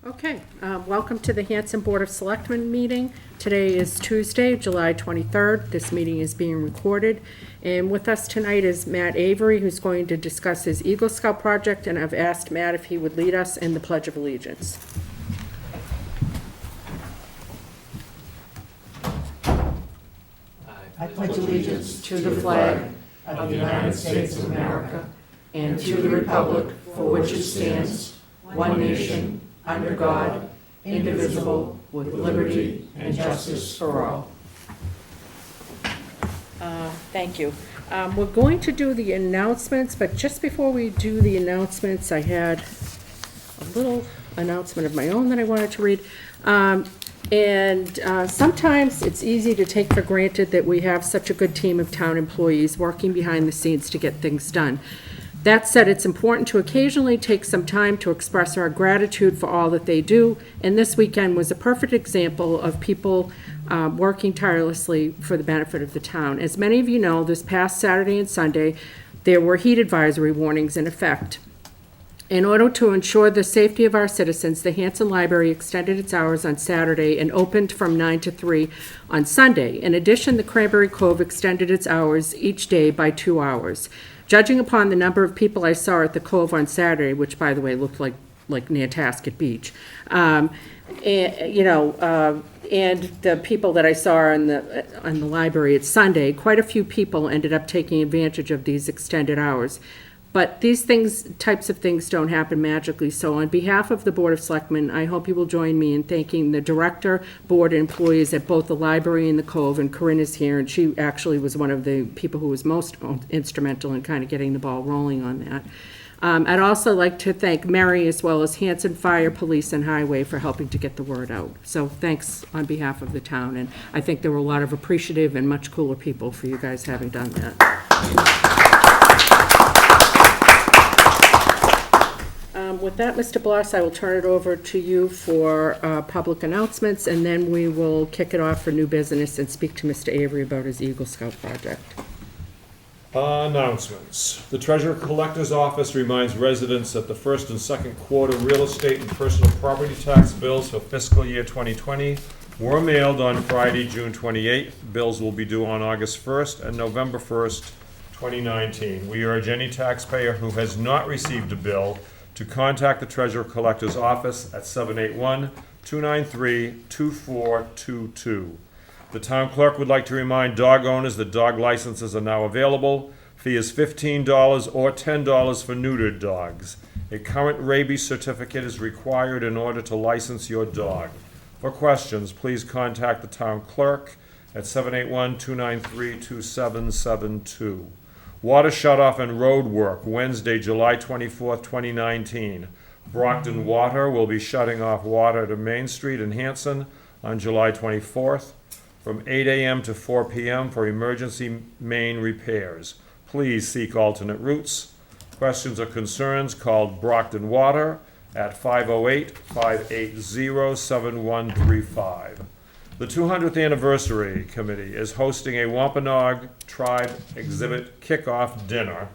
Okay, welcome to the Hanson Board of Selectmen meeting. Today is Tuesday, July 23rd. This meeting is being recorded. And with us tonight is Matt Avery, who's going to discuss his Eagle Scout project, and I've asked Matt if he would lead us in the Pledge of Allegiance. I pledge allegiance to the flag of the United States of America and to the republic for which it stands, one nation, under God, indivisible, with liberty and justice for all. Thank you. We're going to do the announcements, but just before we do the announcements, I had a little announcement of my own that I wanted to read. Sometimes it's easy to take for granted that we have such a good team of town employees working behind the scenes to get things done. That said, it's important to occasionally take some time to express our gratitude for all that they do, and this weekend was a perfect example of people working tirelessly for the benefit of the town. As many of you know, this past Saturday and Sunday, there were heat advisory warnings in effect. In order to ensure the safety of our citizens, the Hanson Library extended its hours on Saturday and opened from 9 to 3 on Sunday. In addition, the Cranberry Cove extended its hours each day by 2 hours. Judging upon the number of people I saw at the Cove on Saturday, which, by the way, looked like Nantasket Beach, and the people that I saw in the library at Sunday, quite a few people ended up taking advantage of these extended hours. But these types of things don't happen magically. So on behalf of the Board of Selectmen, I hope you will join me in thanking the director, board, and employees at both the library and the Cove, and Corinne is here, and she actually was one of the people who was most instrumental in kind of getting the ball rolling on that. I'd also like to thank Mary as well as Hanson Fire, Police, and Highway for helping to get the word out. So thanks on behalf of the town, and I think there were a lot of appreciative and much cooler people for you guys having done that. With that, Mr. Bloss, I will turn it over to you for public announcements, and then we will kick it off for new business and speak to Mr. Avery about his Eagle Scout project. Announcements. The Treasurer Collector's Office reminds residents that the first and second quarter real estate and personal property tax bills for fiscal year 2020 were mailed on Friday, June 28th. Bills will be due on August 1st and November 1st, 2019. We urge any taxpayer who has not received a bill to contact the Treasurer Collector's Office at 781-293-2422. The town clerk would like to remind dog owners that dog licenses are now available. Fee is $15 or $10 for neutered dogs. A current rabies certificate is required in order to license your dog. For questions, please contact the town clerk at 781-293-2772. Water shutoff and road work, Wednesday, July 24th, 2019. Brockton Water will be shutting off water to Main Street in Hanson on July 24th from 8 a.m. to 4 p.m. for emergency main repairs. Please seek alternate routes. Questions or concerns, call Brockton Water at 508-580-7135. The 200th Anniversary Committee is hosting a Wampanoag Tribe Exhibit Kickoff Dinner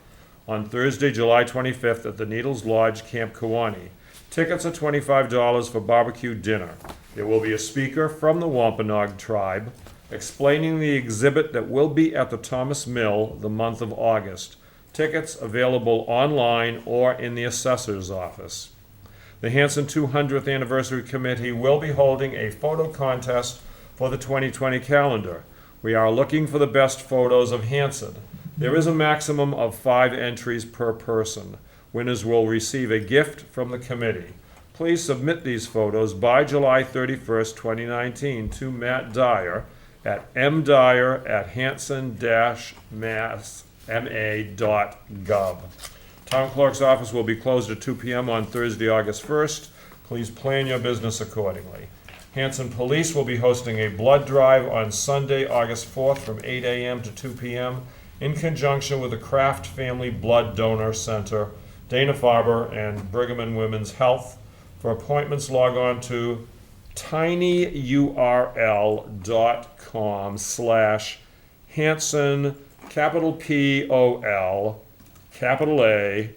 on Thursday, July 25th at the Needles Lodge, Camp Kewanee. Tickets are $25 for barbecue dinner. There will be a speaker from the Wampanoag Tribe explaining the exhibit that will be at the Thomas Mill the month of August. Tickets available online or in the assessor's office. The Hanson 200th Anniversary Committee will be holding a photo contest for the 2020 calendar. We are looking for the best photos of Hanson. There is a maximum of 5 entries per person. Winners will receive a gift from the committee. Please submit these photos by July 31st, 2019 to Matt Dyer at mdyer@hanson-ma.gov. Town Clerk's office will be closed at 2 p.m. on Thursday, August 1st. Please plan your business accordingly. Hanson Police will be hosting a blood drive on Sunday, August 4th from 8 a.m. to 2 p.m. in conjunction with the Kraft Family Blood Donor Center, Dana-Farber, and Brigham and Women's Health. For appointments, log on to tinyurl.com/Hanson, capital P-O-L, capital A,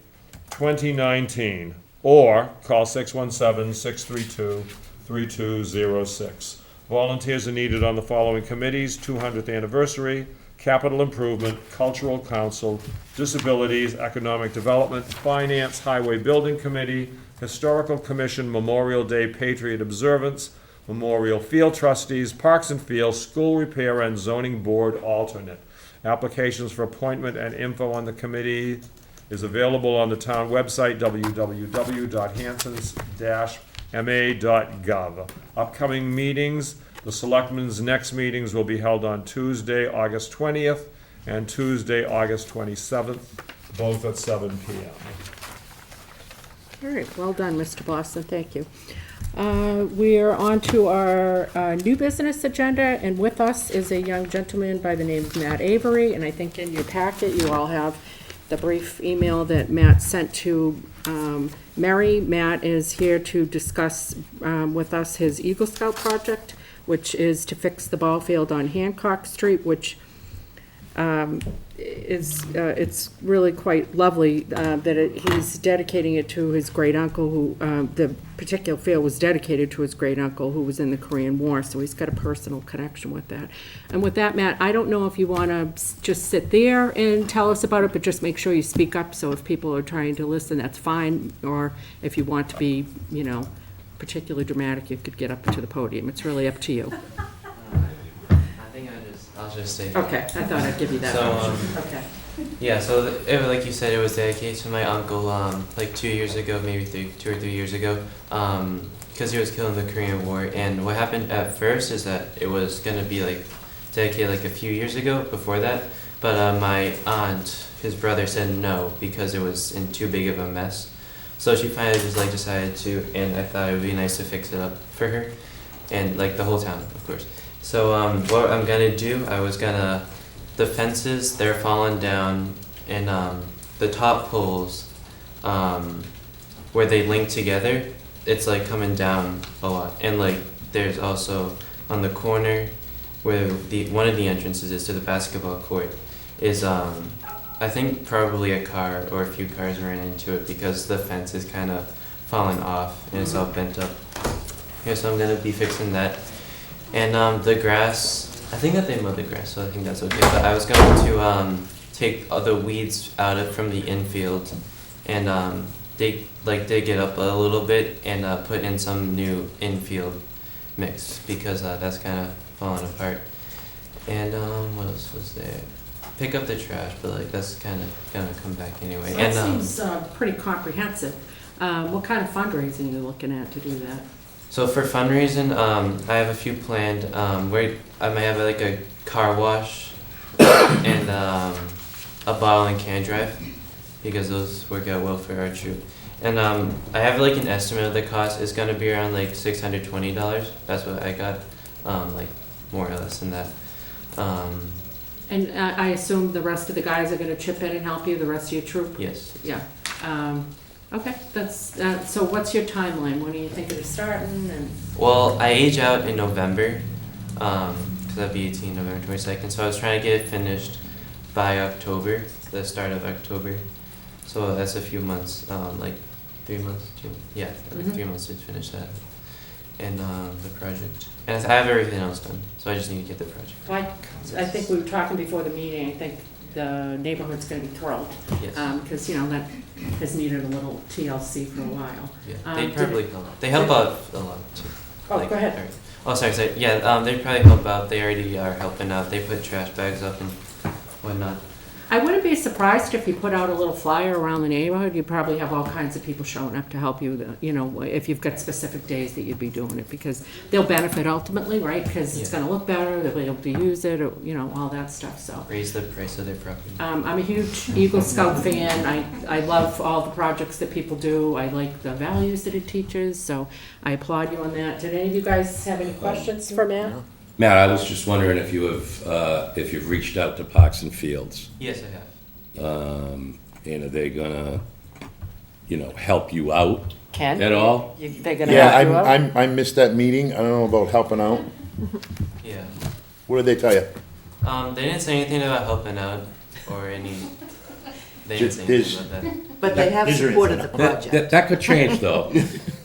2019. or call 617-632-3206. Volunteers are needed on the following committees: 200th anniversary, capital improvement, cultural council, disabilities, economic development, finance, highway building committee, historical commission, Memorial Day Patriot Observance, Memorial Field Trustees, Parks and Fields, School Repair, and Zoning Board Alternate. Applications for appointment and info on the committee is available on the town website, www.hansons-ma.gov. Upcoming meetings: the Selectmen's next meetings will be held on Tuesday, August 20th, and Tuesday, August 27th, both at 7 p.m. All right, well done, Mr. Boston, thank you. We are on to our new business agenda, and with us is a young gentleman by the name of Matt Avery, and I think in your packet you all have the brief email that Matt sent to Mary. Matt is here to discuss with us his Eagle Scout project, which is to fix the ball field on Hancock Street, which it's really quite lovely that he's dedicating it to his great uncle, who the particular field was dedicated to his great uncle, who was in the Korean War. So he's got a personal connection with that. And with that, Matt, I don't know if you want to just sit there and tell us about it, but just make sure you speak up. So if people are trying to listen, that's fine. Or if you want to be, particularly dramatic, you could get up to the podium. It's really up to you. I'll just say. Okay, I thought I'd give you that. So, Okay. Yeah, so like you said, it was dedicated to my uncle like 2 years ago, maybe 2 or 3 years ago, because he was killed in the Korean War. And what happened at first is that it was going to be like dedicated like a few years ago before that, but my aunt, his brother, said no because it was in too big of a mess. So she finally just like decided to, and I thought it would be nice to fix it up for her, and like the whole town, of course. So what I'm gonna do, the fences, they're falling down, and the top poles, where they link together, it's like coming down a lot. And like there's also on the corner where one of the entrances is to the basketball court is I think probably a car or a few cars ran into it because the fence is kind of falling off and it's all bent up. Yeah, so I'm gonna be fixing that. And the grass, I think that they mowed the grass, so I think that's okay. But I was going to take all the weeds out from the infield and dig it up a little bit and put in some new infield mix because that's kind of falling apart. And what else was there? Pick up the trash, but like that's kind of gonna come back anyway. So that seems pretty comprehensive. What kind of fundraising are you looking at to do that? So for fundraising, I have a few planned. Where I might have like a car wash and a bottle and can drive because those work out well for our troop. And I have like an estimate of the cost. It's gonna be around like $620. That's what I got, like more or less than that. And I assume the rest of the guys are gonna chip in and help you, the rest of your troop? Yes. Yeah. Okay, that's, so what's your timeline? When are you thinking of starting and? Well, I age out in November, because I'll be 18 November 22nd. So I was trying to get it finished by October, the start of October. So that's a few months, like 3 months, like 3 months to finish that. And the project. And I have everything else done, so I just need to get the project. I think we were talking before the meeting, I think the neighborhood's gonna be thrilled. Yes. Because, that has needed a little TLC for a while. Yeah, they probably help. They help out a lot too. Oh, go ahead. Sorry. Oh, sorry. Yeah, they probably help out. They already are helping out. They put trash bags up and whatnot. I wouldn't be surprised if you put out a little flyer around the neighborhood. You probably have all kinds of people showing up to help you, if you've got specific days that you'd be doing it, because they'll benefit ultimately, right? Because it's gonna look better, they'll be able to use it, or, all that stuff, so. Raise the price of their property. I'm a huge Eagle Scout fan. I love all the projects that people do. I like the values that it teaches, so I applaud you on that. Did any of you guys have any questions for Matt? Matt, I was just wondering if if you've reached out to Parks and Fields, Yes, I have. and are they gonna, help you out Ken? at all? They're gonna help you out? Yeah, I missed that meeting. I don't know about helping out. Yeah. What did they tell you? They didn't say anything about helping out or any. They didn't say There's- anything about that. But they have Is there supported the anything? project. That could change, though.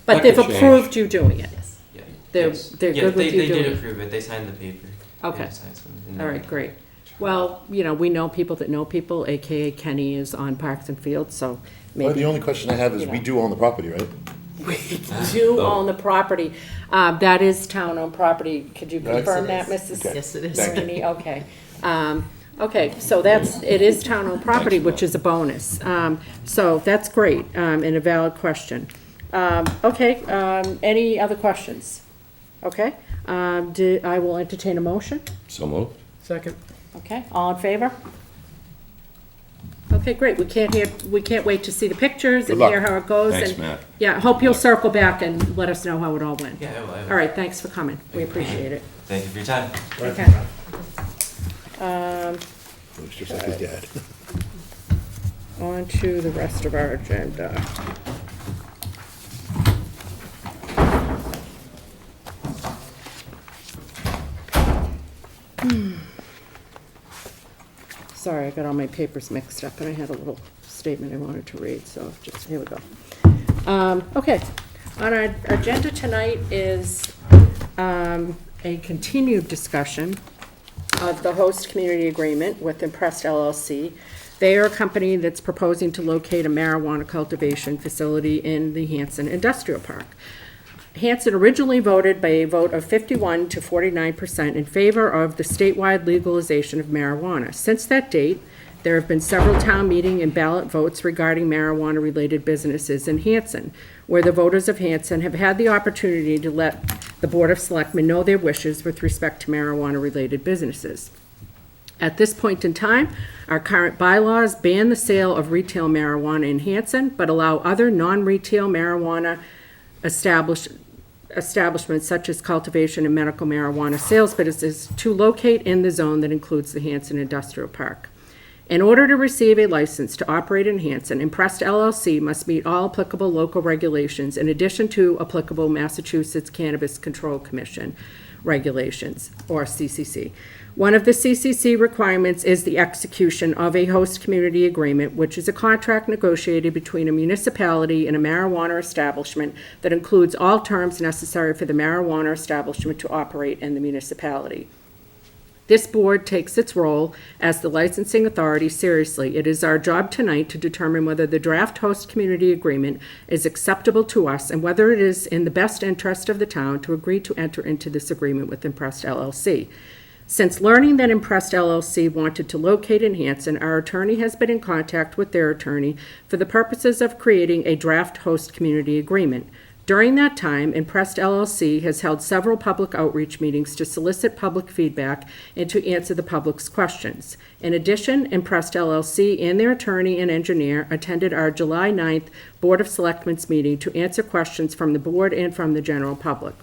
But That they've could change. approved you doing it. Yes. Yeah. They're- yes. they're Yeah, good with you they doing did it. approve it. They signed the paper. Okay. They signed something. All right, great. Well, you know, we know people that know people, AKA Kenny is on Parks and Fields, so Well, the maybe only question I have is, we do own the property, right? we do own the property. That is town-owned property. Could you Yes, confirm it that, is. Mrs.? Okay. Yes, it is. Thank you. Rainey? Okay. Okay, so it is town-owned property, which is a bonus. So that's great, and a valid question. Okay, any other questions? Okay, I will entertain a motion. So moved. Second. Okay, all in favor? Okay, great. We can't wait to see the pictures and Good luck. hear how it goes. Thanks, and Matt. Yeah, hope you'll circle back and let us know how it all went. Yeah, I will. All right, thanks for coming. We appreciate it. Thank you for your time. Okay. Looks just like his dad. On to the rest of our agenda. Sorry, I got all my papers mixed up, and I had a little statement I wanted to read, so just, here we go. Okay, on our agenda tonight is a continued discussion of the host community agreement with Impressed LLC. They are a company that's proposing to locate a marijuana cultivation facility in the Hanson Industrial Park. Hanson originally voted by a vote of 51 to 49% in favor of the statewide legalization of marijuana. Since that date, there have been several town meeting and ballot votes regarding marijuana-related businesses in Hanson, where the voters of Hanson have had the opportunity to let the Board of Selectmen know their wishes with respect to marijuana-related businesses. At this point in time, our current bylaws ban the sale of retail marijuana in Hanson, but allow other non-retail marijuana establishments such as cultivation and medical marijuana sales businesses to locate in the zone that includes the Hanson Industrial Park. In order to receive a license to operate in Hanson, Impressed LLC must meet all applicable local regulations in addition to applicable Massachusetts Cannabis Control Commission regulations, or CCC. One of the CCC requirements is the execution of a host community agreement, which is a contract negotiated between a municipality and a marijuana establishment that includes all terms necessary for the marijuana establishment to operate in the municipality. This board takes its role as the licensing authority seriously. It is our job tonight to determine whether the draft host community agreement is acceptable to us and whether it is in the best interest of the town to agree to enter into this agreement with Impressed LLC. Since learning that Impressed LLC wanted to locate in Hanson, our attorney has been in contact with their attorney for the purposes of creating a draft host community agreement. During that time, Impressed LLC has held several public outreach meetings to solicit public feedback and to answer the public's questions. In addition, Impressed LLC and their attorney and engineer attended our July 9th Board of Selectmen's meeting to answer questions from the board and from the general public.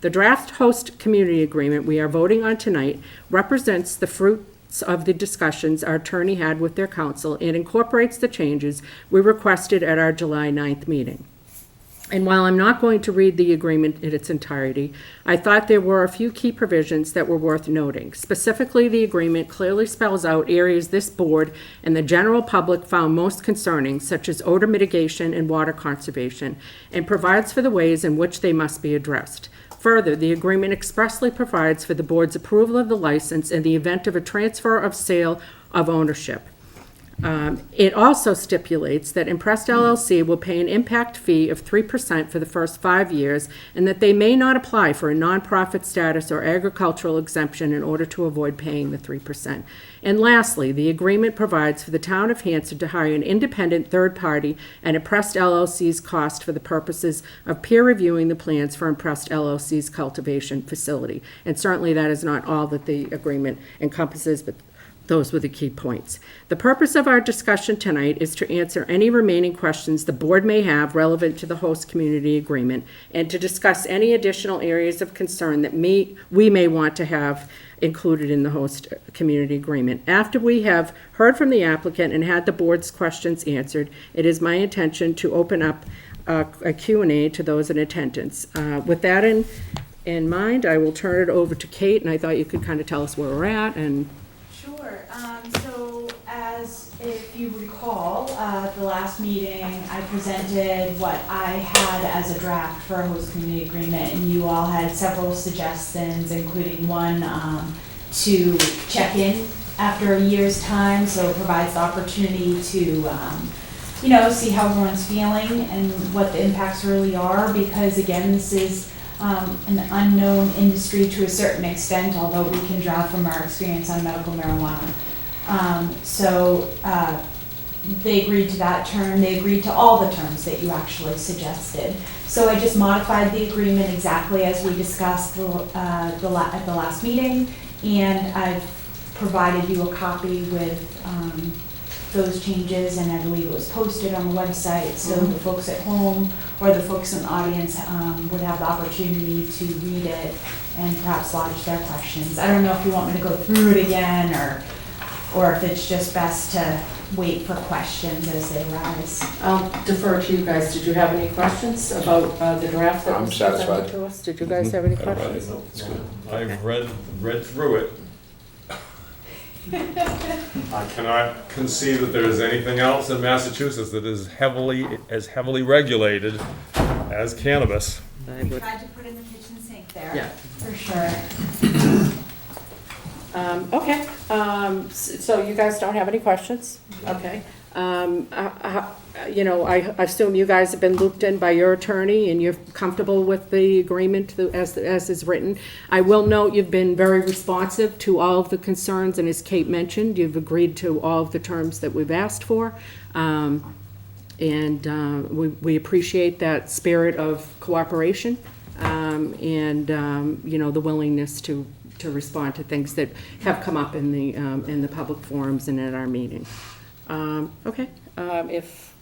The draft host community agreement we are voting on tonight represents the fruits of the discussions our attorney had with their counsel and incorporates the changes we requested at our July 9th meeting. And while I'm not going to read the agreement in its entirety, I thought there were a few key provisions that were worth noting. Specifically, the agreement clearly spells out areas this board and the general public found most concerning, such as odor mitigation and water conservation, and provides for the ways in which they must be addressed. Further, the agreement expressly provides for the board's approval of the license in the event of a transfer of sale of ownership. It also stipulates that Impressed LLC will pay an impact fee of 3% for the first 5 years, and that they may not apply for a nonprofit status or agricultural exemption in order to avoid paying the 3%. And lastly, the agreement provides for the town of Hanson to hire an independent third party at Impressed LLC's cost for the purposes of peer reviewing the plans for Impressed LLC's cultivation facility. And certainly that is not all that the agreement encompasses, but those were the key points. The purpose of our discussion tonight is to answer any remaining questions the board may have relevant to the host community agreement and to discuss any additional areas of concern that we may want to have included in the host community agreement. After we have heard from the applicant and had the board's questions answered, it is my intention to open up a Q&A to those in attendance. With that in mind, I will turn it over to Kate, and I thought you could kind of tell us where we're at and Sure. So as as if you recall, the last meeting, I presented what I had as a draft for a host community agreement, and you all had several suggestions, including one to check in after a year's time, so it provides the opportunity to, see how everyone's feeling and what the impacts really are, because again, this is an unknown industry to a certain extent, although we can draw from our experience on medical marijuana. They agreed to that term. They agreed to all the terms that you actually suggested. So I just modified the agreement exactly as we discussed at the last meeting, and I've provided you a copy with those changes, and I believe it was posted on the website, so the folks at home or the folks in the audience would have the opportunity to read it and perhaps lodge their questions. I don't know if you want me to go through it again, or if it's just best to wait for questions as they arise. I'll defer to you guys. Did you have any questions about the draft that I'm was presented satisfied. to us? Did you guys have any questions? I've read through it. I cannot conceive that there is anything else in Massachusetts that is as heavily regulated as cannabis. I would- Tried to put in the kitchen sink there. Yeah. For sure. Okay, so you guys don't have any questions? Okay. I assume you guys have been looped in by your attorney and you're comfortable with the agreement as is written. I will note you've been very responsive to all of the concerns, and as Kate mentioned, you've agreed to all of the terms that we've asked for. We appreciate that spirit of cooperation, the willingness to respond to things that have come up in the public forums and at our meeting. Okay, if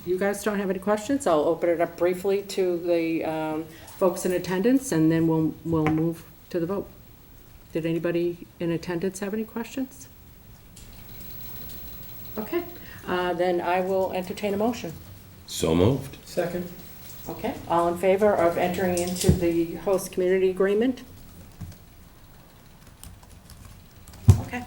you guys don't have any questions, I'll open it up briefly to the folks in attendance, and then we'll move to the vote. Did anybody in attendance have any questions? Okay, then I will entertain a motion. So moved. Second. Okay, all in favor of entering into the host community agreement? Okay.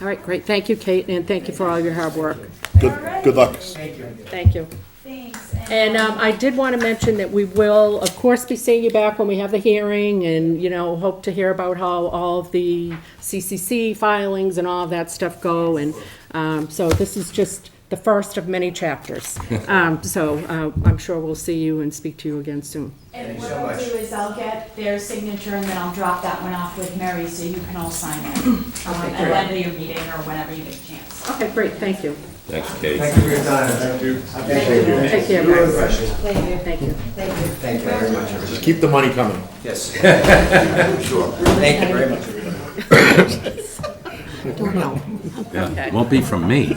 All right, great. Thank you, Kate, and thank you for all your hard work. Good luck. Thank you. Thank you. Thanks. And I did want to mention that we will, of course, be seeing you back when we have the hearing, and, hope to hear about how all of the CCC filings and all of that stuff go. And so this is just the first of many chapters. So I'm sure we'll see you and speak to you again soon. And what I'll do is I'll get their signature and then I'll drop that one off with Mary so you can all sign it. At the end of your meeting or whenever you get a chance. Okay, great. Thank you. Thanks, Kate. Thank you for your time. Thank you. Take care, You have guys. questions? Thank you. Thank you very much, everybody. Just keep the money coming. Yes. Sure. Thank you very much, everybody. Okay. Won't be from me.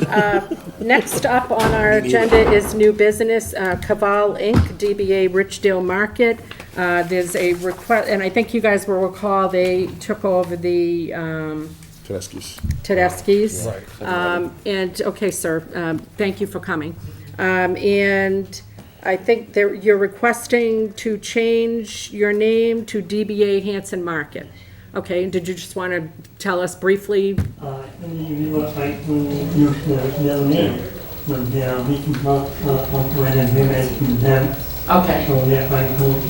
Next up on our agenda is new business, Caval Inc., DBA Richdale Market. There's a request, and I think you guys will recall, they took over the Tedeschi's. Right. Okay, sir, thank you for coming. And I think you're requesting to change your name to DBA Hanson Market. Okay, did you just want to tell us briefly? We would like to use the name, but we cannot come to an agreement with them, Okay. so we are trying to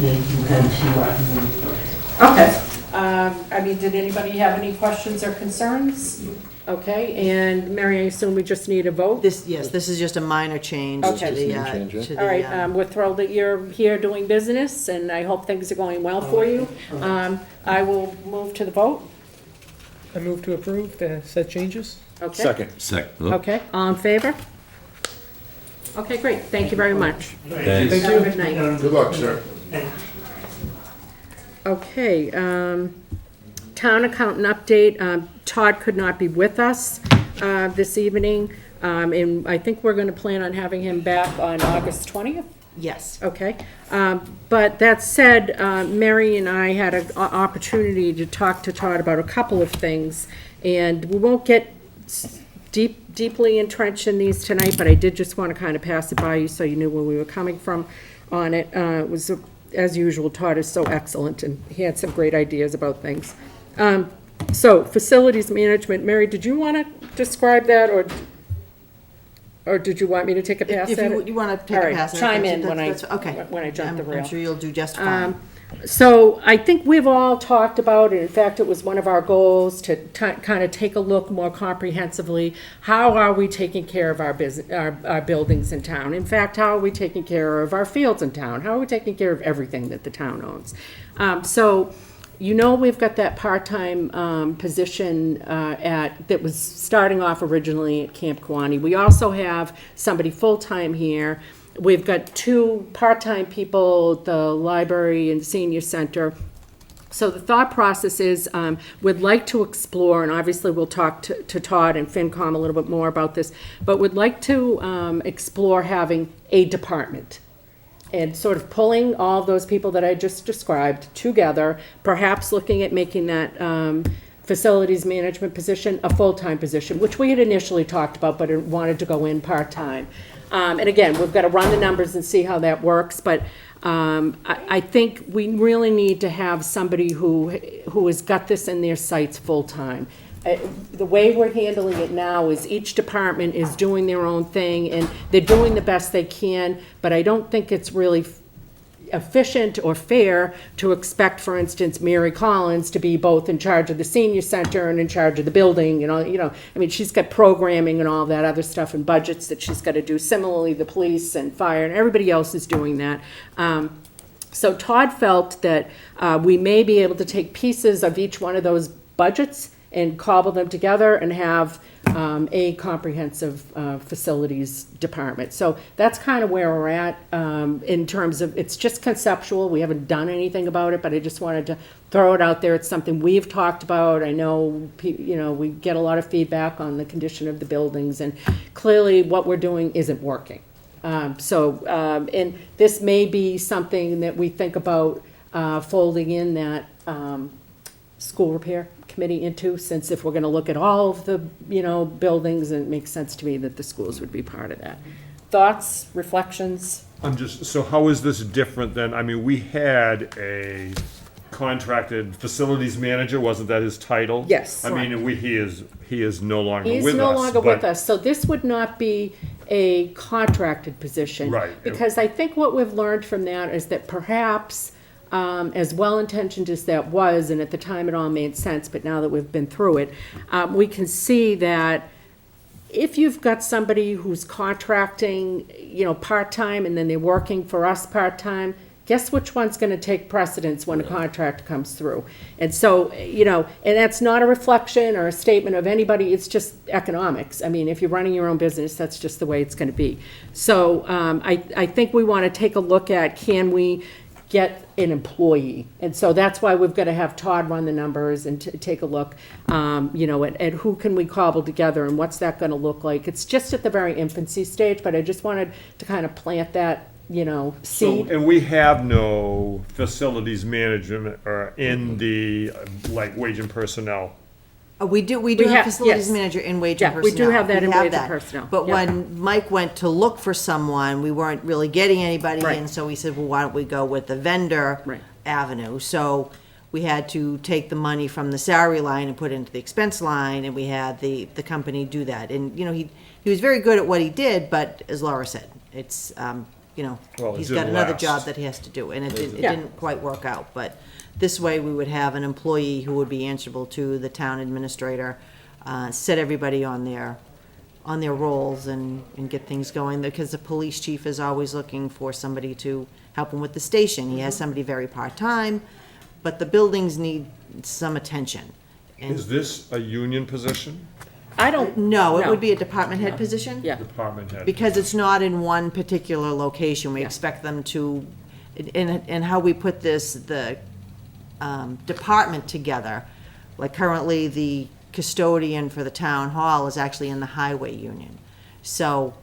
see what Okay. Did anybody have any questions or concerns? Okay, and Mary, I assume we just need a vote? This is just a minor change Okay. to the, Just a change, yeah. to the, All right, we're thrilled that you're here doing business, and I hope things are going well for you. I will move to the vote. I move to approve the said changes. Okay. Second. Okay, all in favor? Okay, great, thank you very much. Thanks. Have a good night. Good luck, sir. Okay, town accountant update, Todd could not be with us this evening, and I think we're going to plan on having him back on August 20th. yes. Okay, but that said, Mary and I had an opportunity to talk to Todd about a couple of things, and we won't get deeply entrenched in these tonight, but I did just want to kind of pass it by you so you knew where we were coming from on it. It was, as usual, Todd is so excellent, and he had some great ideas about things. So, facilities management, Mary, did you want to describe that, or Or did you want me to take a pass If at you, it? you want to take All a right, pass at it. chime in Okay. when I jump the rail. I'm sure you'll do just fine. So I think we've all talked about, and in fact, it was one of our goals to kind of take a look more comprehensively. How are we taking care of our business, our buildings in town? In fact, how are we taking care of our fields in town? How are we taking care of everything that the town owns? So, we've got that part-time position that was starting off originally at Camp Kawani. We also have somebody full-time here. We've got 2 part-time people at the library and senior center. So the thought process is, we'd like to explore, and obviously we'll talk to Todd and FinCom a little bit more about this, but we'd like to explore having a department and sort of pulling all those people that I just described together, perhaps looking at making that facilities management position a full-time position, which we had initially talked about, but wanted to go in part-time. And again, we've got to run the numbers and see how that works, but I think we really need to have somebody who has got this in their sights full-time. The way we're handling it now is each department is doing their own thing, and they're doing the best they can, but I don't think it's really efficient or fair to expect, for instance, Mary Collins to be both in charge of the senior center and in charge of the building, I mean, she's got programming and all that other stuff and budgets that she's got to do. Similarly, the police and fire and everybody else is doing that. So Todd felt that we may be able to take pieces of each one of those budgets and cobble them together and have a comprehensive facilities department. So that's kind of where we're at in terms of, it's just conceptual. We haven't done anything about it, but I just wanted to throw it out there. It's something we've talked about. I know, we get a lot of feedback on the condition of the buildings, and clearly what we're doing isn't working. And this may be something that we think about folding in that school repair committee into, since if we're going to look at all of the, buildings, and it makes sense to me that the schools would be part of that. Thoughts, reflections? So how is this different than, I mean, we had a contracted facilities manager, wasn't that his title? Yes. I mean, he is no longer with us. He's no longer with but- us, so this would not be a contracted position. Right. Because I think what we've learned from that is that perhaps, as well-intentioned as that was, and at the time it all made sense, but now that we've been through it, we can see that if you've got somebody who's contracting, part-time, and then they're working for us part-time, guess which one's gonna take precedence when a contract comes through? And so, and that's not a reflection or a statement of anybody, it's just economics. I mean, if you're running your own business, that's just the way it's gonna be. So, I think we wanna take a look at, can we get an employee? And so that's why we've got to have Todd run the numbers and take a look, at who can we cobble together and what's that going to look like. It's just at the very infancy stage, but I just wanted to kind of plant that, seed. And we have no facilities management or in the, wage and personnel. We do We have have- facilities yes. manager in wage Yeah, and we personnel. do have that in have wage and that. personnel. But Yep. when Mike went to look for someone, we weren't really getting anybody, Right. and so we said, well, why don't we go with the vendor Right. avenue? So we had to take the money from the salary line and put it into the expense line, and we had the company do that. And, he was very good at what he did, but as Laura said, it's, Well, it he's didn't got another last. job that he has to do, and it Yeah. didn't quite work out. But this way, we would have an employee who would be answerable to the town administrator, set everybody on their roles and get things going, because the police chief is always looking for somebody to help him with the station. He has somebody very part-time, but the buildings need some attention. And Is this a union position? I don't. no, it would be a department head position. Yeah. Department head? Because it's not in one particular location, we expect them to, and how we put this, the department together, like currently the custodian for the town hall is actually in the highway union. So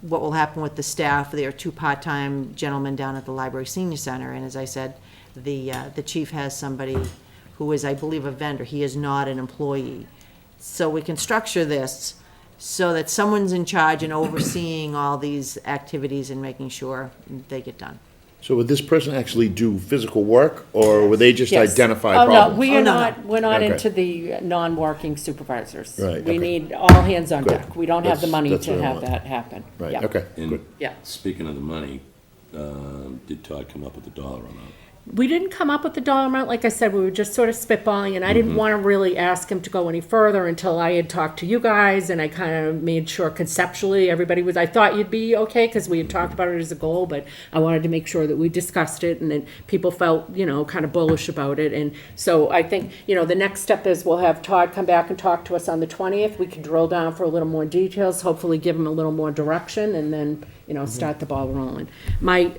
what will happen with the staff, there are 2 part-time gentlemen down at the library senior center, and as I said, the chief has somebody who is, I believe, a vendor, he is not an employee. So we can structure this so that someone's in charge and overseeing all these activities and making sure they get done. So would this person actually do physical work, or would they just Yes. identify Oh, no, problems? we Oh, are no, not, we're not Okay. into the non-working supervisors. Right, We okay. need all hands on Good. deck. We don't have the That's- money that's to what I have want. that happen. Right, Yeah. okay, And good. Yeah. speaking of the money, did Todd come up with a dollar amount? We didn't come up with the dollar amount, like I said, we were just sort of spitballing, and I didn't want to really ask him to go any further until I had talked to you guys, and I kind of made sure conceptually, everybody was, I thought you'd be okay, because we had talked about it as a goal, but I wanted to make sure that we discussed it, and that people felt, kind of bullish about it, and so I think, the next step is we'll have Todd come back and talk to us on the 20th, we can drill down for a little more details, hopefully give him a little more direction, and then, start the ball rolling. My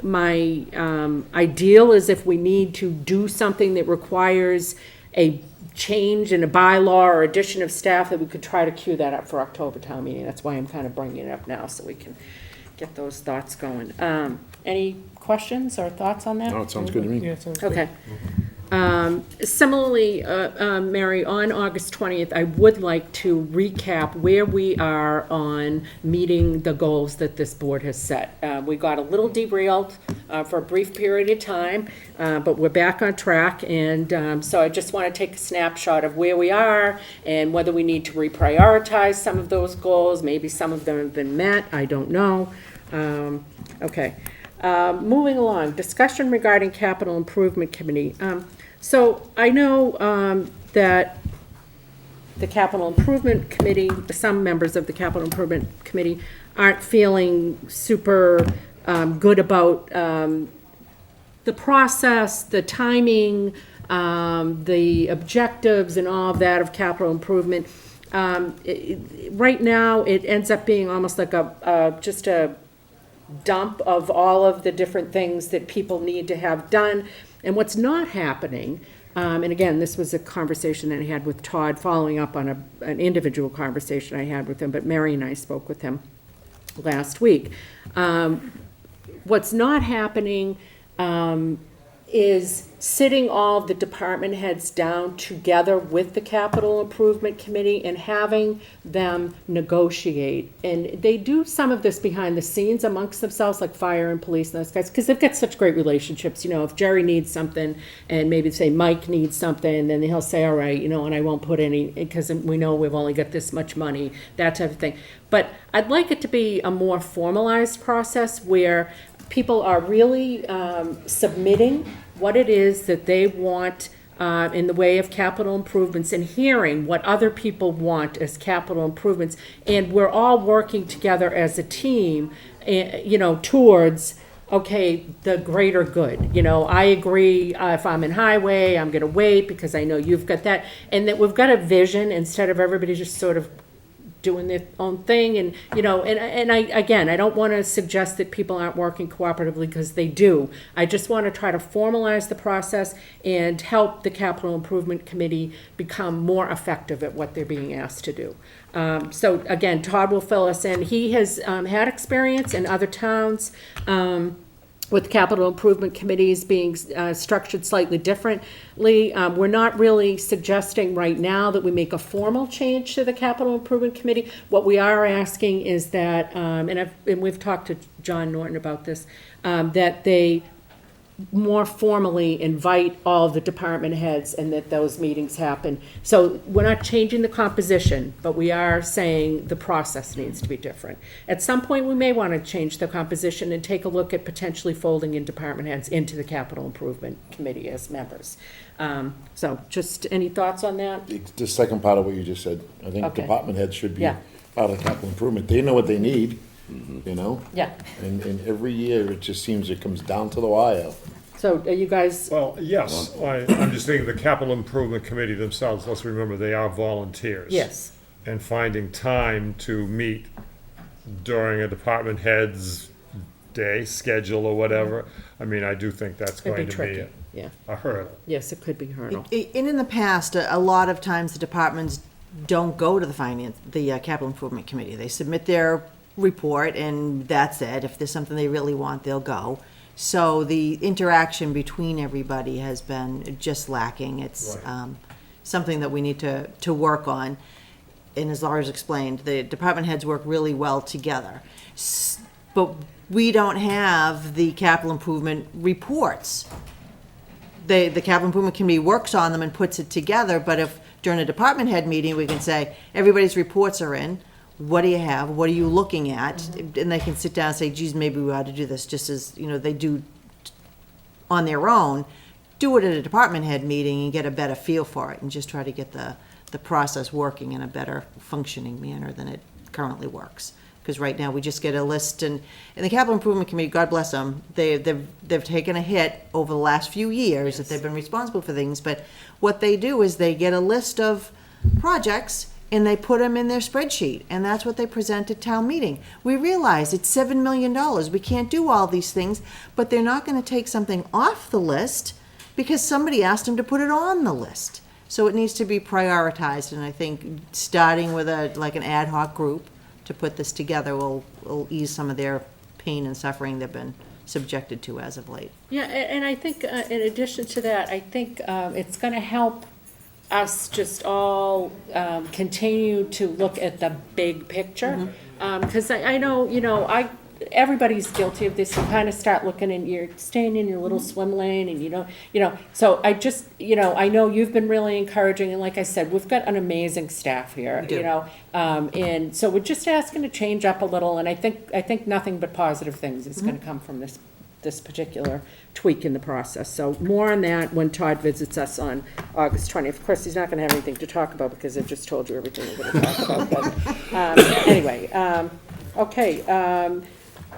ideal is if we need to do something that requires a change in a bylaw or addition of staff, that we could try to queue that up for October town meeting. That's why I'm kind of bringing it up now, so we can get those thoughts going. Any questions or thoughts on that? No, it sounds good to me. Yeah, sounds good. Okay. Similarly, Mary, on August 20th, I would like to recap where we are on meeting the goals that this board has set. We got a little derailed for a brief period of time, but we're back on track, and so I just want to take a snapshot of where we are and whether we need to reprioritize some of those goals. Maybe some of them have been met, I don't know. Okay. Moving along, discussion regarding capital improvement committee. So I know that the capital improvement committee, some members of the capital improvement committee aren't feeling super good about the process, the timing, the objectives and all of that of capital improvement. Right now, it ends up being almost like just a dump of all of the different things that people need to have done. And what's not happening, and again, this was a conversation that I had with Todd, following up on an individual conversation I had with him, but Mary and I spoke with him last week. What's not happening is sitting all the department heads down together with the capital improvement committee and having them negotiate. And they do some of this behind the scenes amongst themselves, like fire and police and those guys, because they've got such great relationships. If Jerry needs something and maybe say Mike needs something, then he'll say, all right, and I won't put any, because we know we've only got this much money, that type of thing. But I'd like it to be a more formalized process where people are really submitting what it is that they want in the way of capital improvements, and hearing what other people want as capital improvements. And we're all working together as a team, towards, okay, the greater good. I agree, if I'm in highway, I'm going to wait because I know you've got that. And that we've got a vision instead of everybody just sort of doing their own thing. And, I don't want to suggest that people aren't working cooperatively, because they do. I just want to try to formalize the process and help the capital improvement committee become more effective at what they're being asked to do. So again, Todd will fill us in. He has had experience in other towns with capital improvement committees being structured slightly differently. We're not really suggesting right now that we make a formal change to the capital improvement committee. What we are asking is that, and we've talked to John Norton about this, that they more formally invite all the department heads and that those meetings happen. So we're not changing the composition, but we are saying the process needs to be different. At some point, we may want to change the composition and take a look at potentially folding in department heads into the capital improvement committee as members. So just any thoughts on that? The second part of what you just said, I think Okay. department heads should be Yeah. part of capital improvement. They know what they need, Yeah. And every year, it just seems it comes down to the wire. So are you guys, Well, yes, I'm just thinking the capital improvement committee themselves, let's remember, they are volunteers. yes, And finding time to meet during a department head's day, schedule or whatever, I mean, I do think that's it'd going be to be tricky. Yeah, a hurdle. yes, it could be a hurdle. And in the past, a lot of times the departments don't go to the capital improvement committee. They submit their report and that's it. If there's something they really want, they'll go. So the interaction between everybody has been just lacking. It's Right. something that we need to work on. And as Laura's explained, the department heads work really well together. but we don't have the capital improvement reports. The capital improvement committee works on them and puts it together, but if during a department head meeting, we can say, everybody's reports are in, what do you have, what are you looking at? And they can sit down and say, geez, maybe we ought to do this, just as, they do on their own. Do it at a department head meeting and get a better feel for it, and just try to get the process working in a better functioning manner than it currently works. Because right now, we just get a list, and the capital improvement committee, God bless them, they've taken a hit over the last few years that they've been responsible for things, but what they do is they get a list of projects and they put them in their spreadsheet, and that's what they present at town meeting. We realize it's $7 million, we can't do all these things, but they're not gonna take something off the list because somebody asked them to put it on the list. So it needs to be prioritized, and I think starting with an ad hoc group to put this together will ease some of their pain and suffering they've been subjected to as of late. Yeah, and I think, in addition to that, I think it's gonna help us just all continue to look at the big picture. Because I know, everybody's guilty of this. You kind of start looking and you're staying in your little swim lane and so I just, I know you've been really encouraging, and like I said, we've got an amazing staff here, and so we're just asking to change up a little, and I think nothing but positive things is gonna come from this particular tweak in the process. So more on that when Todd visits us on August 20th. Of course, he's not gonna have anything to talk about because I just told you everything we're gonna talk about, but, anyway, okay,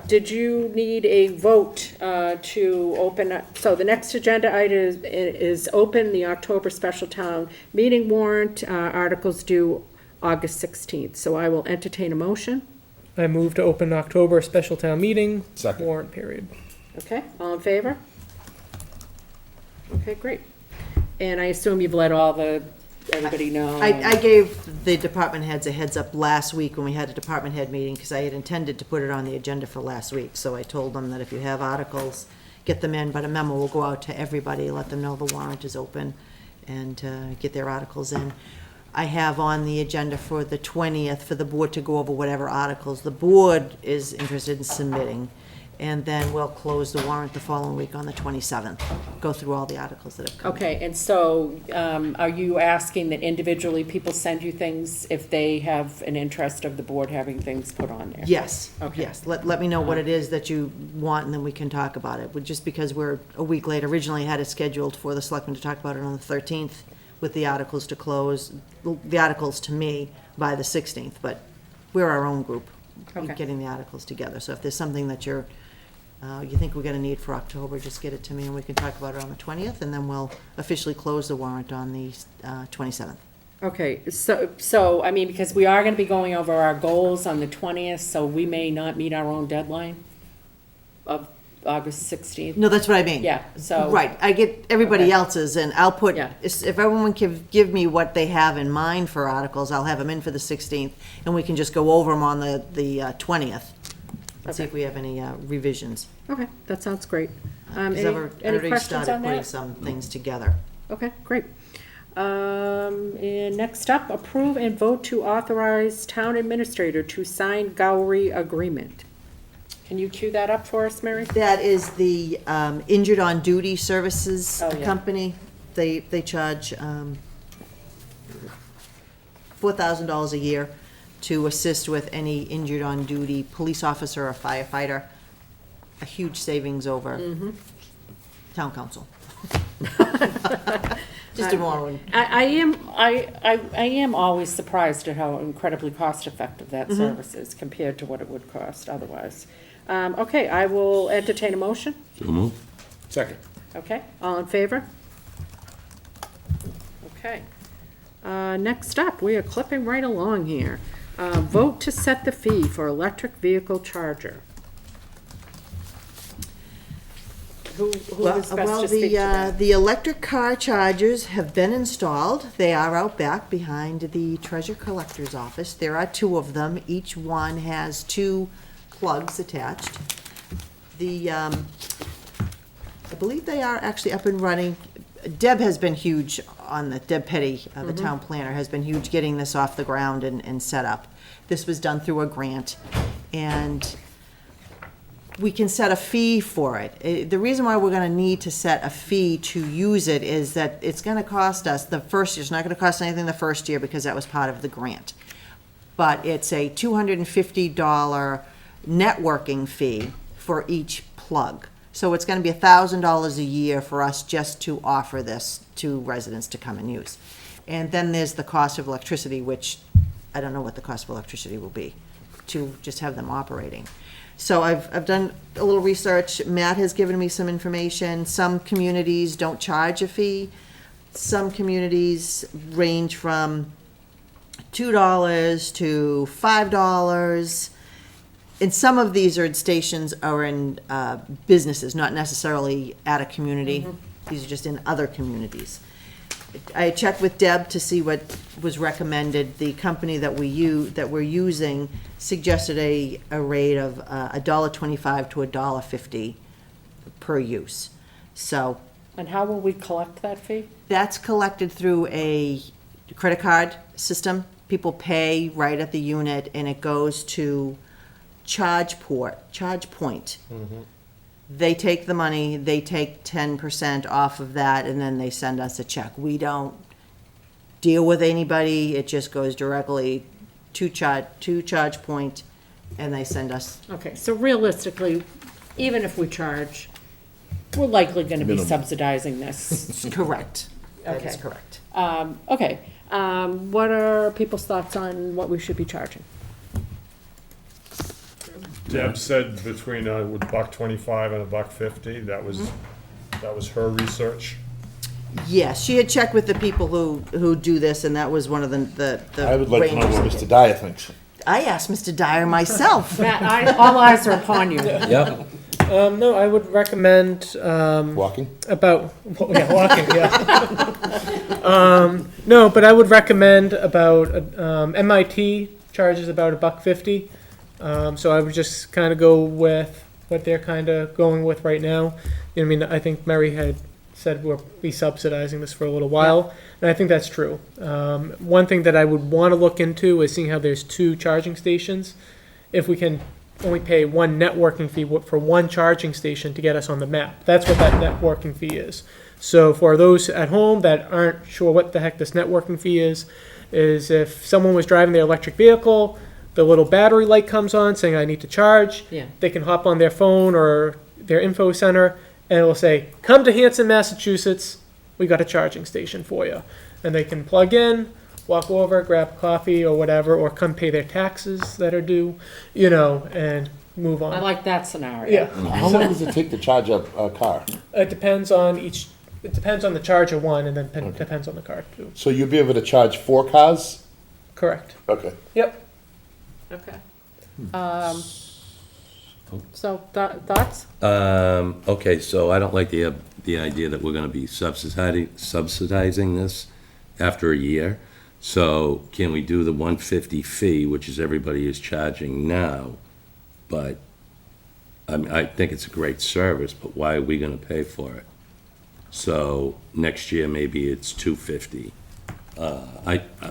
did you need a vote to open up? So the next agenda item is open the October special town meeting warrant, articles due August 16th. So I will entertain a motion. I move to open October special town meeting. Second. Warrant period. Okay, all in favor? Okay, great. And I assume you've let everybody know. I gave the department heads a heads up last week when we had a department head meeting, because I had intended to put it on the agenda for last week. So I told them that if you have articles, get them in, but a memo will go out to everybody, let them know the warrant is open, and get their articles in. I have on the agenda for the 20th for the board to go over whatever articles the board is interested in submitting. And then we'll close the warrant the following week on the 27th. Go through all the articles that have come. Okay, and so are you asking that individually people send you things if they have an interest of the board having things put on there? Yes, Okay. yes. Let me know what it is that you want, and then we can talk about it. But just because we're a week late, originally had it scheduled for the selectmen to talk about it on the 13th with the articles to close, the articles to me by the 16th, but we're our own group Okay. getting the articles together. So if there's something that you think we're gonna need for October, just get it to me and we can talk about it on the 20th, and then we'll officially close the warrant on the 27th. Okay, so, I mean, because we are gonna be going over our goals on the 20th, so we may not meet our own deadline of August 16th. No, that's what I mean. Yeah, so. Right, I get everybody Okay. else's, and I'll put, Yeah. if everyone can give me what they have in mind for articles, I'll have them in for the 16th, and we can just go over them on the 20th, and see if we have any revisions. Okay, that sounds great. Because Any already questions started on putting that? some things together. Okay, great. And next up, approve and vote to authorize town administrator to sign Gowrie agreement. Can you cue that up for us, Mary? That is the Injured on Duty Services Oh, yeah. company. They charge $4,000 a year to assist with any injured on duty police officer or firefighter. A huge savings over town council. Just a more. I am always surprised at how incredibly cost-effective that service is compared to what it would cost otherwise. Okay, I will entertain a motion. So moved. Second. Okay, all in favor? Okay. Next up, we are clipping right along here. Vote to set the fee for electric vehicle charger. Who is best to speak to that? The electric car chargers have been installed. They are out back behind the treasure collector's office. There are 2 of them. Each one has 2 plugs attached. I believe they are actually up and running. Deb has been huge on Deb Petty, the town planner, has been huge getting this off the ground and set up. This was done through a grant, and we can set a fee for it. The reason why we're gonna need to set a fee to use it is that it's gonna cost us, the first year, it's not gonna cost anything the first year because that was part of the grant. But it's a $250 networking fee for each plug. So it's gonna be $1,000 a year for us just to offer this to residents to come and use. And then there's the cost of electricity, which I don't know what the cost of electricity will be, to just have them operating. So I've done a little research. Matt has given me some information. Some communities don't charge a fee. Some communities range from $2 to $5. And some of these stations are in businesses, not necessarily at a community. These are just in other communities. I checked with Deb to see what was recommended. The company that we're using suggested a rate of $1.25 to $1.50 per use. So And how will we collect that fee? that's collected through a credit card system. People pay right at the unit, and it goes to ChargePoint. They take the money, they take 10% off of that, and then they send us a check. We don't deal with anybody, it just goes directly to ChargePoint, and they send us. Okay, so realistically, even if we charge, we're likely gonna be Minimum. subsidizing this. Correct. That is Okay. correct. Okay, what are people's thoughts on what we should be charging? Deb said between $1.25 and $1.50. That was her research. Yes, she had checked with the people who do this, and that was one of the I would like to know what ranges. Mr. Dyer thinks. I asked Mr. Dyer myself. Matt, all eyes are upon you. Yep. No, I would recommend, Walking? about, well, yeah, walking, yeah. No, but I would recommend about, MIT charges about $1.50. So I would just kind of go with what they're kind of going with right now. I mean, I think Mary had said we'll be subsidizing this for a little while, and I think that's true. One thing that I would want to look into is seeing how there's 2 charging stations. If we can only pay one networking fee for one charging station to get us on the map. That's what that networking fee is. So for those at home that aren't sure what the heck this networking fee is if someone was driving their electric vehicle, the little battery light comes on saying I need to charge. Yeah. They can hop on their phone or their info center and it will say, come to Hanson, Massachusetts. We got a charging station for you. And they can plug in, walk over, grab coffee or whatever, or come pay their taxes that are due, and move on. I like that scenario. Yeah. How long does it take to charge a car? It depends on the charge of one and then depends on the car too. So you'll be able to charge 4 cars? Correct. Okay. Yep. Okay. So, thoughts? Okay, so I don't like the idea that we're gonna be subsidizing this after a year. So can we do the $150 fee, which is everybody is charging now? But I think it's a great service, but why are we gonna pay for it? So next year, maybe it's $250.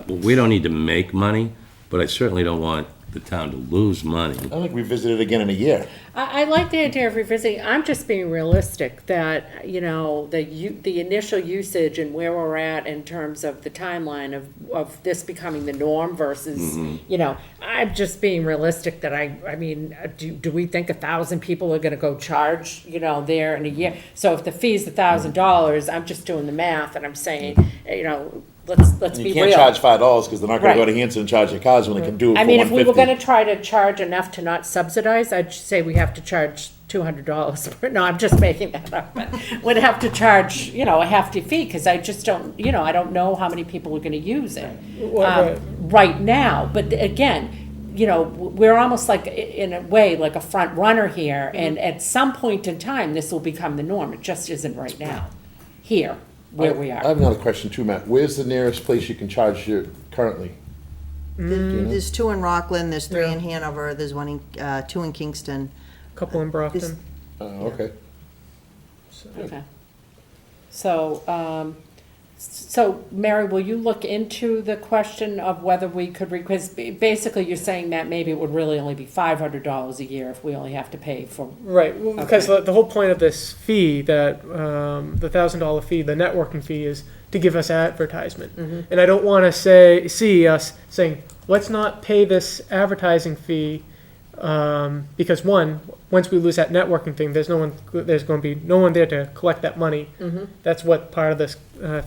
We don't need to make money, but I certainly don't want the town to lose money. I think we visit it again in a year. I like the idea of revisiting. I'm just being realistic that, the initial usage and where we're at in terms of the timeline of this becoming the norm versus, I'm just being realistic that do we think 1,000 people are gonna go charge, there in a year? So if the fee's $1,000, I'm just doing the math and I'm saying, let's be You real. can't charge $5 because they're not gonna go Right. to Hanson and charge their cars when they can do it for I mean, if we were $150. gonna try to charge enough to not subsidize, I'd say we have to charge $200. No, I'm just making that up, but we'd have to charge, a hefty fee, because I just don't, I don't know how many people are gonna use it Right. right now. But again, we're almost like, in a way, like a front runner here, and at some point in time, this will become the norm. It just isn't right now, here, where we I are. have another question too, Matt. Where's the nearest place you can charge you currently? There's 2 in Rockland, there's 3 Yeah. in Hanover, there's 2 in Kingston. Couple in Brockton. Okay. Okay. So, So, Mary, will you look into the question of whether we could, because basically you're saying that maybe it would really only be $500 a year if we only have to pay for, Right, well, because the whole point of this fee, that, the $1,000 fee, the networking fee, is to give us advertisement. And I don't want to see us saying, let's not pay this advertising fee, because once we lose that networking thing, there's going to be no one there to collect that money. That's what part of this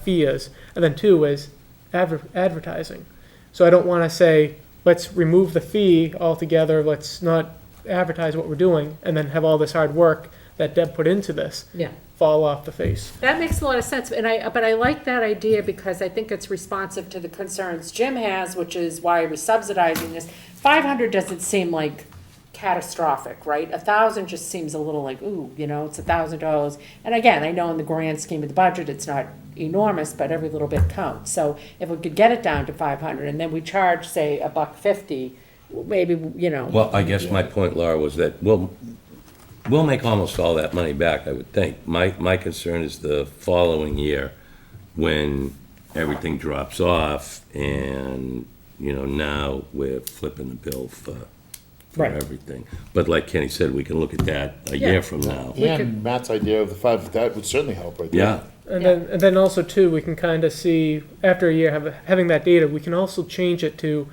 fee is. And then two is advertising. So I don't want to say, let's remove the fee altogether, let's not advertise what we're doing, and then have all this hard work that Deb put into this yeah. fall off the face. That makes a lot of sense, but I like that idea because I think it's responsive to the concerns Jim has, which is why we're subsidizing this. 500 doesn't seem like catastrophic, right? 1,000 just seems a little like, ooh, it's $1,000. And again, I know in the grand scheme of the budget, it's not enormous, but every little bit counts. So if we could get it down to 500 and then we charge, say, $1.50, maybe, Well, I guess my point, Laura, was that we'll make almost all that money back, I would think. My concern is the following year, when everything drops off and, now we're flipping the bill for Right. everything. But like Kenny said, we can look at that a year from now. And Matt's idea of the 5, that would certainly help right there. Yeah, And then also too, we can kind of see, after a year, having that data, we can also change it to,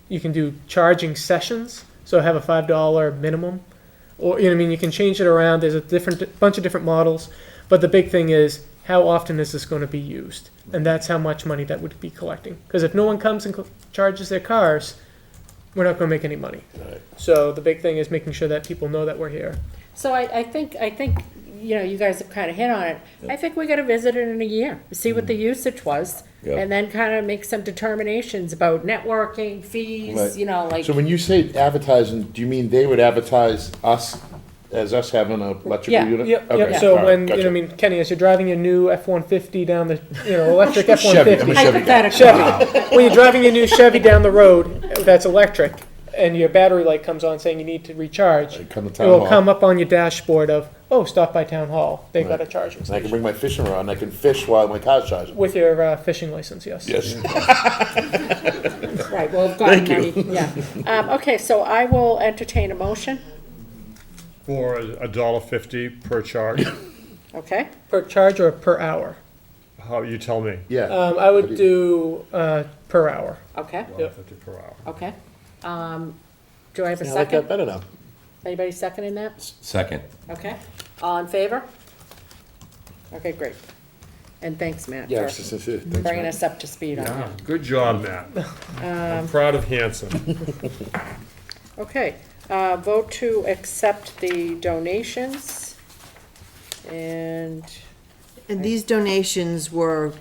you can do charging sessions, so have a $5 minimum. Or, you can change it around, there's a bunch of different models, but the big thing is, how often is this going to be used? And that's how much money that would be collecting. Because if no one comes and charges their cars, we're not going to make any money. Right. So the big thing is making sure that people know that we're here. So I think, you guys have kind of hit on it. I think we got to visit it in a year, see what the usage was, Yeah. and then kind of make some determinations about networking, fees, Right. like. So when you say advertising, do you mean they would advertise us as us having an electrical Yeah. unit? Yep, Okay, yep. So all when, right, gotcha. Kenny, as you're driving your new F-150 down the, electric F-150. Chevy, I'm a Chevy guy. Hypothetical. When you're driving your new Chevy down the road that's electric, and your battery light comes on saying you need to recharge, Come to it town will hall. come up on your dashboard of, oh, stop by town hall. They've got a Right. charging And I can station. bring my fishing rod and I can fish while my car's charging. With your fishing license, yes. Yes. Right, well, I've got money, yeah. Okay, so I will entertain a motion, For $1.50 per charge. okay? Per charge or per hour? How, you tell me. Yeah. I would do per hour. Okay, $1.50 per hour. okay. Do I have a I like that second? better now. Anybody seconding that? second. Okay, all in favor? Okay, great. And thanks, Matt, Yeah, for thanks, bringing man. us up to speed on Yeah, that. good job, Matt. I'm proud of Hanson. Okay, vote to accept the donations, and, And these donations were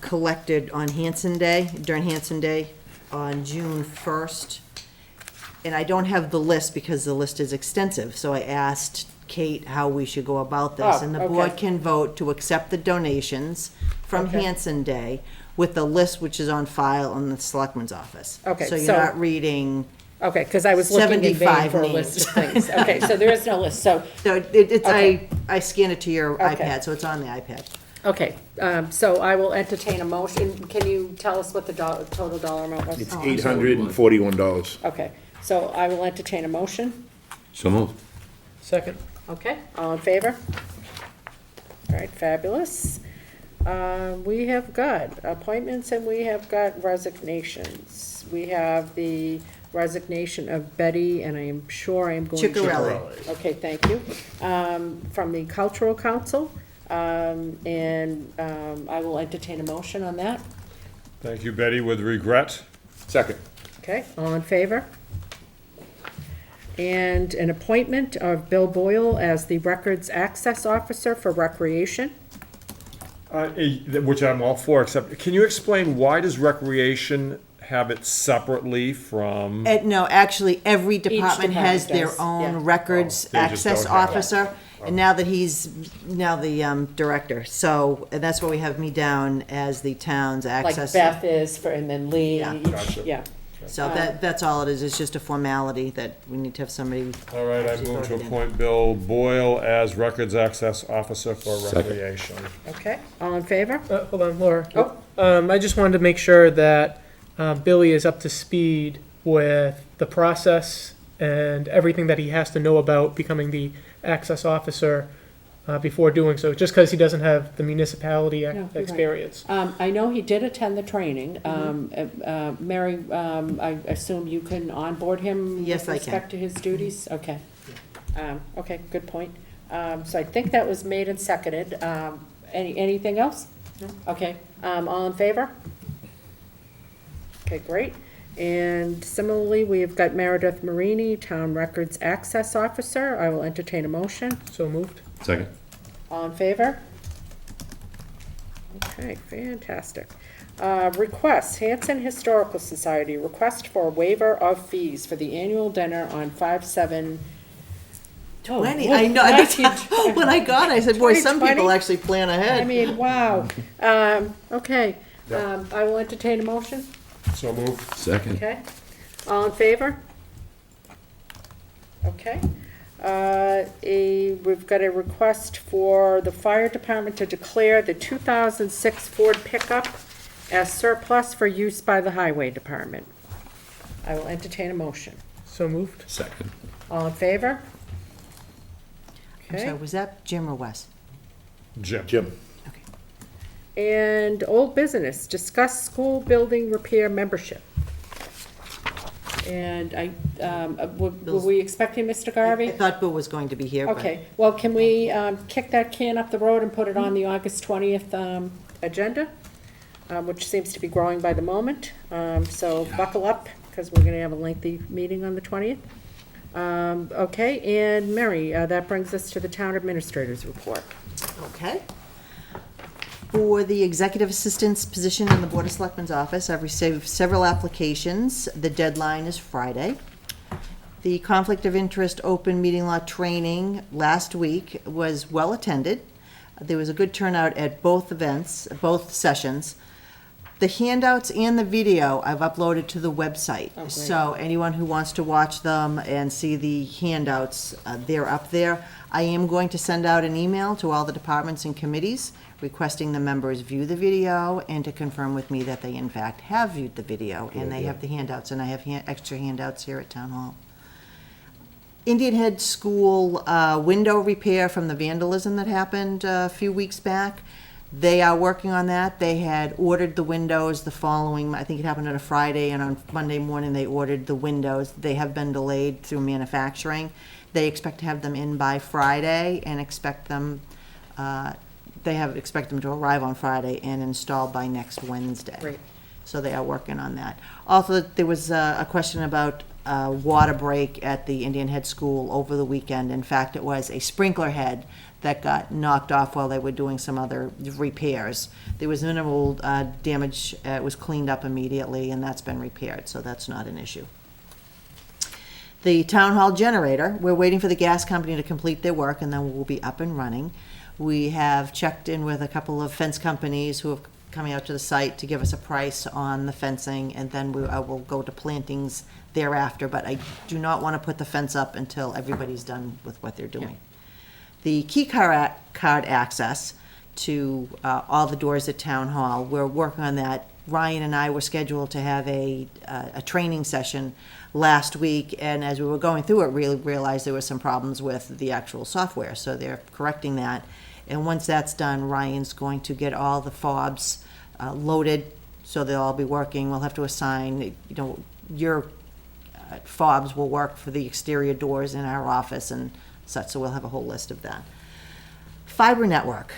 collected on Hanson Day, during Hanson Day, on June 1st. And I don't have the list because the list is extensive, so I asked Kate how we should go about this. Oh, And the okay. board can vote to accept the donations from Okay. Hanson Day with the list which is on file in the Selectmen's office. Okay, So so- you're not reading, okay, because I was looking in vain 75 for a list of things. Okay, so there is no list, so, so it's, Okay. I scanned it to your Okay. iPad, so it's on the iPad. okay, so I will entertain a motion. Can you tell us what the total dollar amount was? It's $841. Okay, so I will entertain a motion. So moved. Second. Okay, all in favor? All right, fabulous. We have got appointments and we have got resignations. We have the resignation of Betty, and I am sure I am going to. Ciccarelli. Okay, thank you. From the Cultural Council, and I will entertain a motion on that. Thank you, Betty, with regret. Second. Okay, all in favor? And an appointment of Bill Boyle as the Records Access Officer for Recreation. Which I'm all for, except, can you explain why does recreation have it separately from? No, actually, every department has department their does, own yeah. records Oh, they just access don't have it. officer, and now that he's now the director, so, and that's why we have me down as the town's Like access. Beth is for, and then Lee, Yeah. each- Gotcha. yeah. So that's all it is, it's just a formality that we need to have somebody. All right, I actually move to voted in. appoint Bill Boyle as Records Access Officer for Second. Recreation. Okay, all in favor? Hold on, Laura. Oh. I just wanted to make sure that Billy is up to speed with the process and everything that he has to know about becoming the access officer before doing so, just because he doesn't have the municipality No, you're right. experience. I know he did attend the training. Mary, I assume you can onboard him Yes, with I can. respect to his duties? Okay. Okay, good point. So I think that was made and seconded. Anything else? No. Okay, all in favor? Okay, great. And similarly, we've got Meredith Marini, Town Records Access Officer. I will entertain a motion. So moved. Second. All in favor? Okay, fantastic. Request, Hanson Historical Society, request for a waiver of fees for the annual dinner on 5/7. 20, I know, when I got it, I said, boy, some people 2020? actually plan I ahead. mean, wow. Okay, I will entertain a motion. So moved. Second. Okay, all in favor? Okay. We've got a request for the fire department to declare the 2006 Ford pickup as surplus for use by the highway department. I will entertain a motion. So moved. Second. All in favor? I'm sorry, Okay. was that Jim or Wes? Jim. And old business, discuss school building repair membership. And were we expecting Mr. I Garvey? thought Bill was going to be here, but. Okay, well, can we kick that can up the road and put it on the August 20th agenda, which seems to be growing by the moment. So buckle up, because we're going to have a lengthy meeting on the 20th. Okay, and Mary, that brings us to the town administrator's report. Okay. For the executive assistant's position in the Board of Selectmen's office, I've received several applications. The deadline is Friday. The conflict of interest open meeting law training last week was well attended. There was a good turnout at both events, both sessions. The handouts and the video I've uploaded to the website. Oh, great. So anyone who wants to watch them and see the handouts, they're up there. I am going to send out an email to all the departments and committees requesting the members view the video and to confirm with me that they in fact have viewed the video and they have the handouts, and I have extra handouts here at Town Hall. Indian Head School window repair from the vandalism that happened a few weeks back. They are working on that. They had ordered the windows the following, I think it happened on a Friday, and on Monday morning they ordered the windows. They have been delayed through manufacturing. They expect to have them in by Friday and expect them to arrive on Friday and installed by next Wednesday. Great. So they are working on that. Also, there was a question about water break at the Indian Head School over the weekend. In fact, it was a sprinkler head that got knocked off while they were doing some other repairs. There was minimal damage. It was cleaned up immediately, and that's been repaired, so that's not an issue. The town hall generator, we're waiting for the gas company to complete their work, and then we'll be up and running. We have checked in with a couple of fence companies who have coming out to the site to give us a price on the fencing, and then I will go to plantings thereafter, but I do not want to put the fence up until everybody's done with what they're doing. The key card access to all the doors at Town Hall, we're working on that. Ryan and I were scheduled to have a training session last week, and as we were going through it, really realized there were some problems with the actual software, so they're correcting that. And once that's done, Ryan's going to get all the fobs loaded, so they'll all be working. We'll have to assign, your fobs will work for the exterior doors in our office and such, so we'll have a whole list of that. Fiber network.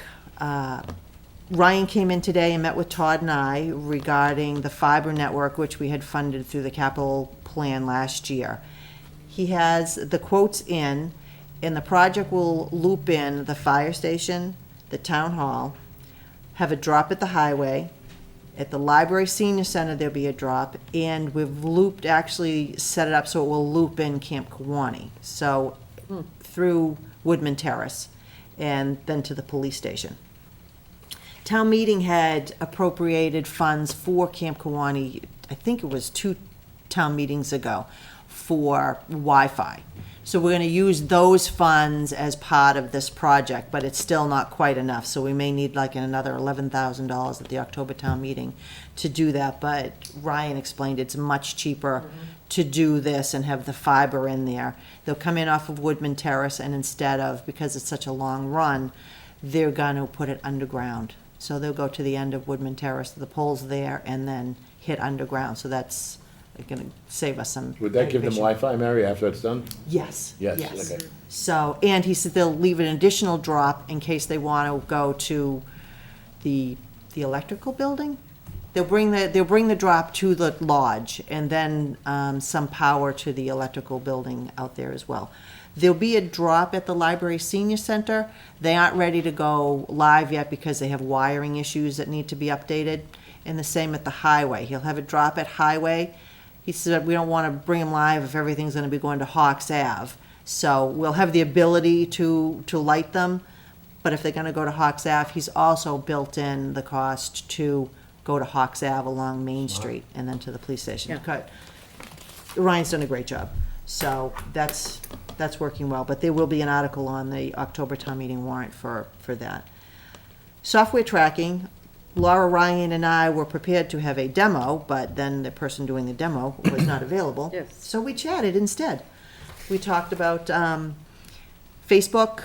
Ryan came in today and met with Todd and I regarding the fiber network, which we had funded through the capital plan last year. He has the quotes in, and the project will loop in the fire station, the town hall, have a drop at the highway. At the library senior center, there'll be a drop, and we've actually set it up so it will loop in Camp Kewanee. So through Woodman Terrace and then to the police station. Town meeting had appropriated funds for Camp Kewanee, I think it was $2 town meetings ago for Wi-Fi. So we're gonna use those funds as part of this project, but it's still not quite enough. So we may need like another $11,000 at the October town meeting to do that. But Ryan explained it's much cheaper to do this and have the fiber in there. They'll come in off of Woodman Terrace, and instead of, because it's such a long run, they're gonna put it underground. So they'll go to the end of Woodman Terrace, the pole's there, and then hit underground. So that's gonna save us some. Would that give them aggravation. Wi-Fi, Mary, after it's done? Yes. Yes, okay. So, and he said they'll leave an additional drop in case they want to go to the electrical building. They'll bring the drop to the lodge, and then some power to the electrical building out there as well. There'll be a drop at the Library Senior Center. They aren't ready to go live yet because they have wiring issues that need to be updated. And the same at the Highway. He'll have a drop at Highway. He said, we don't want to bring them live if everything's going to be going to Hawks Ave. So we'll have the ability to light them, but if they're going to go to Hawks Ave, he's also built in the cost to go to Hawks Ave along Main Street and then to the police station. Yeah. Cut. Ryan's done a great job. So that's working well, but there will be an article on the October town meeting warrant for that. Software tracking. Laura, Ryan, and I were prepared to have a demo, but then the person doing the demo was not available. Yes. So we chatted instead. We talked about Facebook,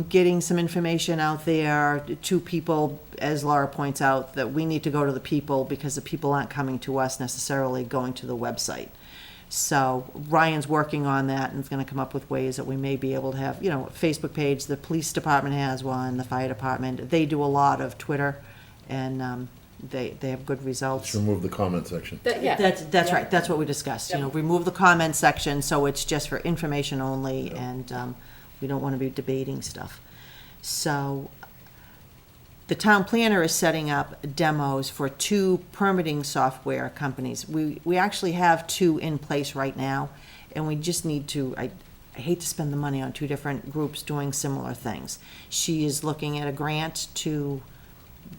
getting some information out there to people, as Laura points out, that we need to go to the people because the people aren't coming to us necessarily going to the website. So Ryan's working on that and is going to come up with ways that we may be able to have, a Facebook page. The police department has one, the fire department. They do a lot of Twitter, and they have good results. Let's remove the comment section. Yeah. That's right, that's what we discussed, remove the comment section, so it's just for information only, and we don't want to be debating stuff. So, the town planner is setting up demos for 2 permitting software companies. We actually have 2 in place right now, and we just need to, I hate to spend the money on 2 different groups doing similar things. She is looking at a grant to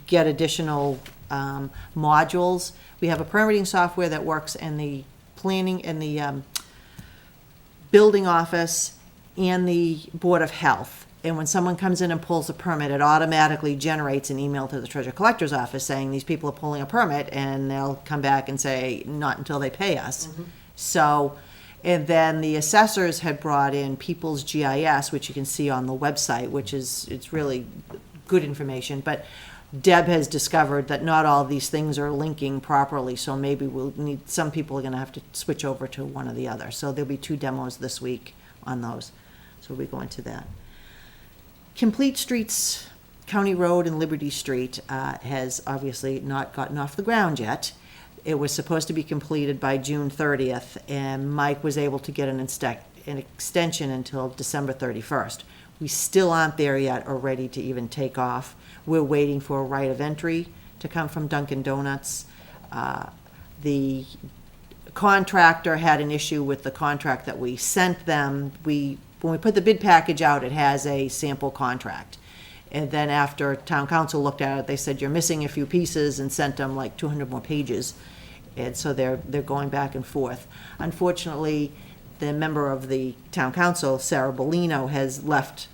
get additional modules. We have a permitting software that works in the planning, in the building office and the Board of Health. And when someone comes in and pulls a permit, it automatically generates an email to the treasurer collector's office saying these people are pulling a permit, and they'll come back and say, not until they pay us. So, and then the assessors had brought in People's GIS, which you can see on the website, which is, it's really good information, but Deb has discovered that not all these things are linking properly, so maybe we'll need, some people are gonna have to switch over to one or the other. So there'll be 2 demos this week on those, so we'll be going to that. Complete Streets, County Road and Liberty Street has obviously not gotten off the ground yet. It was supposed to be completed by June 30th, and Mike was able to get an extension until December 31st. We still aren't there yet or ready to even take off. We're waiting for a right of entry to come from Dunkin' Donuts. The contractor had an issue with the contract that we sent them. When we put the bid package out, it has a sample contract. And then after town council looked at it, they said, you're missing a few pieces, and sent them like 200 more pages. And so they're going back and forth. Unfortunately, the member of the town council, Sarah Bellino, has left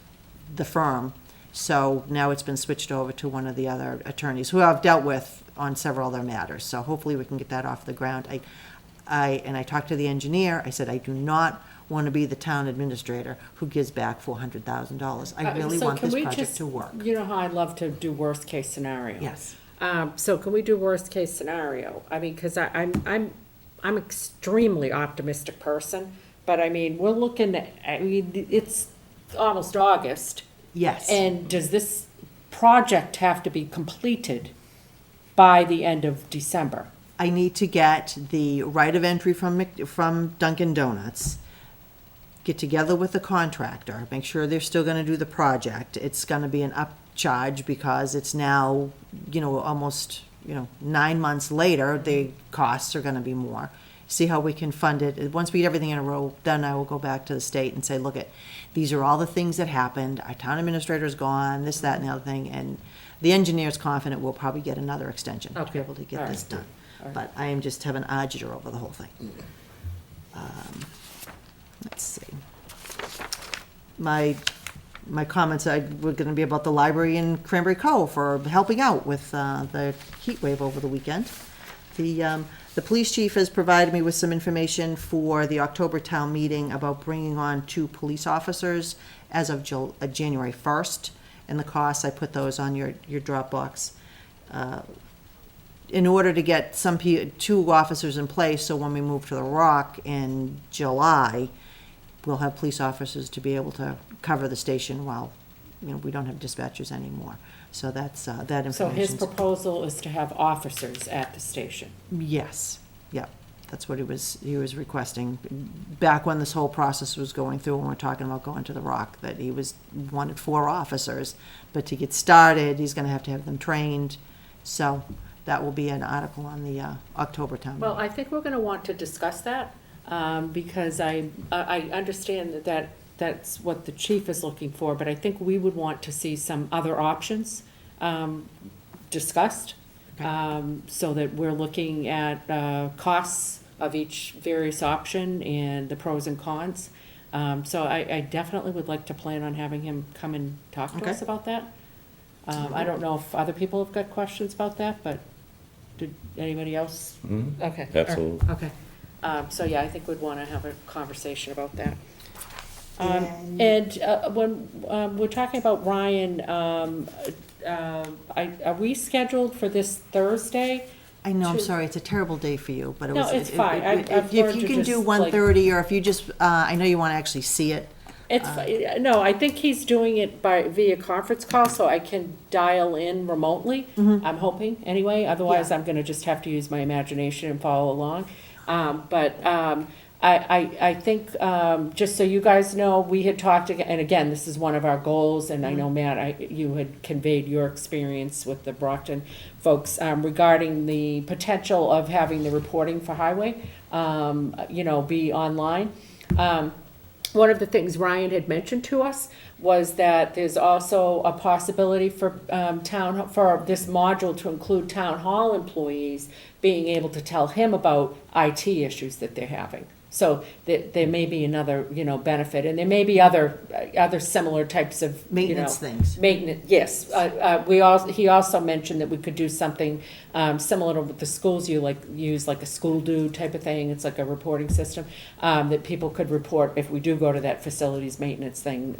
the firm. So now it's been switched over to one of the other attorneys who I've dealt with on several other matters. So hopefully we can get that off the ground. I talked to the engineer. I said, I do not want to be the town administrator who gives back $400,000. I really want this project to work. You know how I love to do worst case scenario. Yes. So can we do worst case scenario? I mean, because I'm extremely optimistic person, but I mean, we're looking at, it's almost August. Yes. And does this project have to be completed by the end of December? I need to get the right of entry from Dunkin' Donuts, get together with the contractor, make sure they're still gonna do the project. It's gonna be an upcharge because it's now, almost, 9 months later, the costs are gonna be more. See how we can fund it. Once we get everything in a row, then I will go back to the state and say, look, these are all the things that happened. Our town administrator's gone, this, that, and the other thing, and the engineer's confident we'll probably get another extension to be Okay. able to get All this right. done. but I am just having agita over the whole thing. Let's see. My comments were gonna be about the library in Cranberry Cove for helping out with the heat wave over the weekend. The police chief has provided me with some information for the October town meeting about bringing on 2 police officers as of January 1st. And the costs, I put those on your Dropbox. In order to get 2 officers in place, so when we move to the Rock in July, we'll have police officers to be able to cover the station while, we don't have dispatchers anymore. So that's, that information. So his proposal is to have officers at the station. Yes, yep, that's what he was requesting. Back when this whole process was going through, when we're talking about going to the Rock, that he wanted 4 officers. But to get started, he's gonna have to have them trained. So that will be an article on the October town meeting. Well, I think we're gonna want to discuss that, because I understand that that's what the chief is looking for, but I think we would want to see some other options discussed, so that we're looking at costs of each various option and the pros and cons. So I definitely would like to plan on having him come and talk to us about that. I don't know if other people have got questions about that, but did anybody else? Okay. Absolutely. Okay. So yeah, I think we'd want to have a conversation about that. When we're talking about Ryan, are we scheduled for this Thursday? I know, I'm sorry, it's a terrible day for you, but it was. No, it's fine. I've If learned you to can do just, 1:30, or if you just, I know you want to actually see it. No, I think he's doing it via conference call, so I can dial in remotely. I'm hoping, anyway. Otherwise, Yeah. I'm gonna just have to use my imagination and follow along. I think, just so you guys know, we had talked, and again, this is one of our goals, and I know, Matt, you had conveyed your experience with the Brockton folks, regarding the potential of having the reporting for highway, be online. One of the things Ryan had mentioned to us was that there's also a possibility for for this module to include town hall employees being able to tell him about IT issues that they're having. So there may be another, benefit, and there may be other similar types of, Maintenance things. Maintenance, yes. He also mentioned that we could do something similar to what the schools use like a school do type of thing. It's like a reporting system that people could report if we do go to that facilities maintenance thing,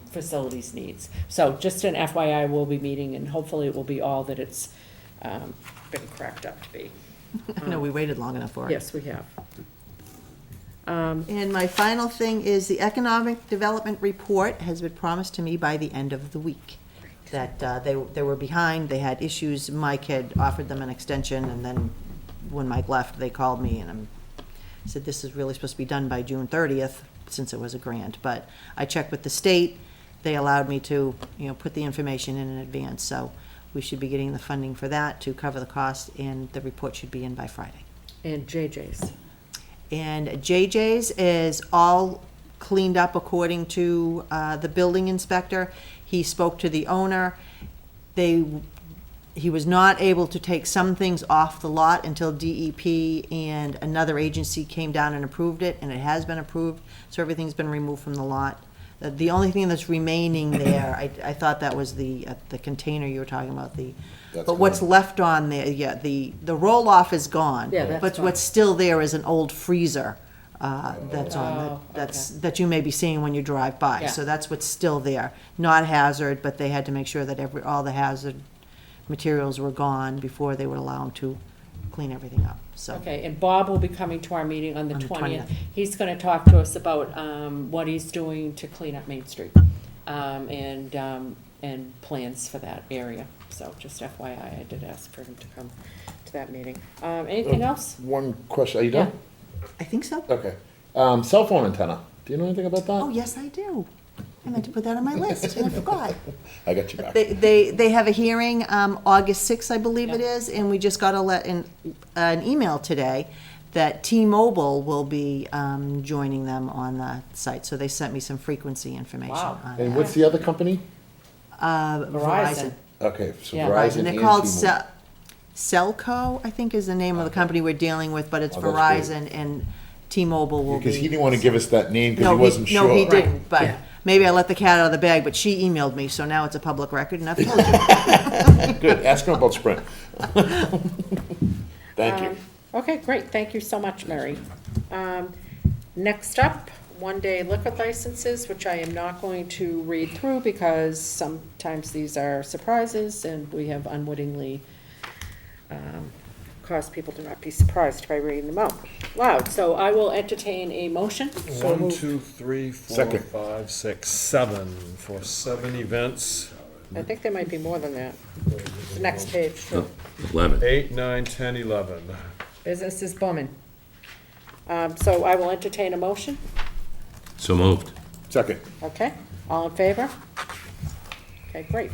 facilities needs. So just an FYI, we'll be meeting, and hopefully it will be all that it's been cracked up to be. I know, we waited long enough for it. Yes, we have. And my final thing is the economic development report has been promised to me by the end of the week. That they were behind, they had issues, Mike had offered them an extension, and then when Mike left, they called me and said this is really supposed to be done by June 30th, since it was a grant. But I checked with the state, they allowed me to, put the information in advance, so we should be getting the funding for that to cover the cost, and the report should be in by Friday. And JJ's. And JJ's is all cleaned up according to the building inspector. He spoke to the owner. He was not able to take some things off the lot until DEP and another agency came down and approved it, and it has been approved, so everything's been removed from the lot. The only thing that's remaining there, I thought that was the container you were talking about, but what's left on there, the roll-off is gone. Yeah, that's But gone. what's still there is an old freezer that's on, that you may be seeing when you drive by. Yeah. So that's what's still there. Not hazard, but they had to make sure that all the hazard materials were gone before they would allow them to clean everything up, so. Okay, and Bob will be coming to our meeting on the On the 20th. 20th. He's gonna talk to us about what he's doing to clean up Main Street, and plans for that area. So just FYI, I did ask for him to come to that meeting. Anything else? One question, are you done? I think so. Okay. Cell phone antenna, do you know anything about that? Oh, yes, I do. I meant to put that on my list, and I forgot. I got you back. They have a hearing, August 6th, I believe it is, and we just got an email today that T-Mobile will be joining them on the site, so they sent me some frequency information Wow. on And that. what's the other company? Verizon. Verizon. Okay, so Yeah, Verizon And and they're called T-Mobile. Cellco, I think is the name of the company we're dealing with, but it's Oh, that's Verizon and T-Mobile will be. Because he didn't want to give us that name because No, he wasn't sure. No, he didn't, Yeah. but maybe I let the cat out of the bag, but she emailed me, so now it's a public record, and I've told you. Good, ask him about Sprint. Thank you. Okay, great, thank you so much, Mary. Next up, one-day liquor licenses, which I am not going to read through because sometimes these are surprises and we have unwittingly caused people to not be surprised by reading them out loud. So I will entertain a motion. 1, 2, 3, 4, Second. 5, 6, 7, for 7 events. I think there might be more than that. The next page, too. 11. 8, 9, 10, 11. Business is booming. So I will entertain a motion. So moved. Second. Okay, all in favor? Okay, great.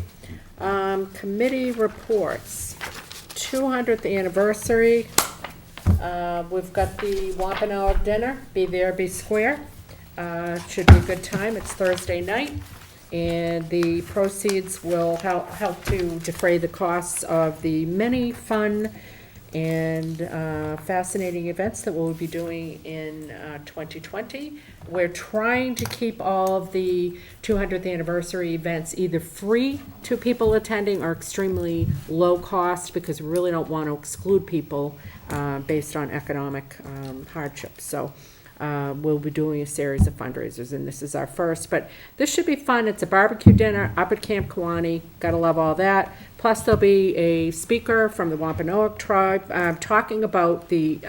Committee reports, 200th anniversary. We've got the Wampanoag dinner, be there, be square. Should be a good time, it's Thursday night. And the proceeds will help to defray the costs of the many fun and fascinating events that we'll be doing in 2020. We're trying to keep all of the 200th anniversary events either free to people attending or extremely low cost, because we really don't want to exclude people based on economic hardship. So we'll be doing a series of fundraisers, and this is our first, but this should be fun. It's a barbecue dinner up at Camp Kawani, gotta love all that. Plus there'll be a speaker from the Wampanoag tribe talking about the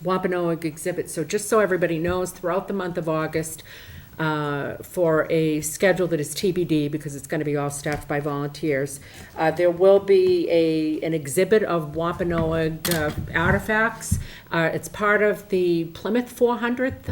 Wampanoag exhibit. So just so everybody knows, throughout the month of August, for a schedule that is TBD, because it's going to be all staffed by volunteers, there will be an exhibit of Wampanoag artifacts. It's part of the Plymouth 400th,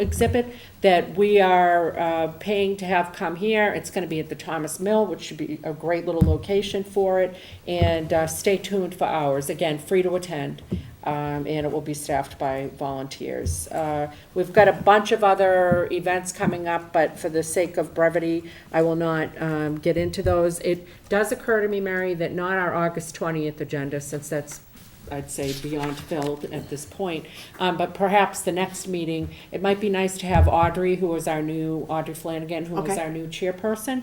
exhibit that we are paying to have come here. It's going to be at the Thomas Mill, which should be a great little location for it. And stay tuned for hours. Again, free to attend. And it will be staffed by volunteers. We've got a bunch of other events coming up, but for the sake of brevity, I will not get into those. It does occur to me, Mary, that not our August 20th agenda, since that's, I'd say, beyond filled at this point, but perhaps the next meeting, it might be nice to have Audrey Flanagan, who is Okay. our new chairperson,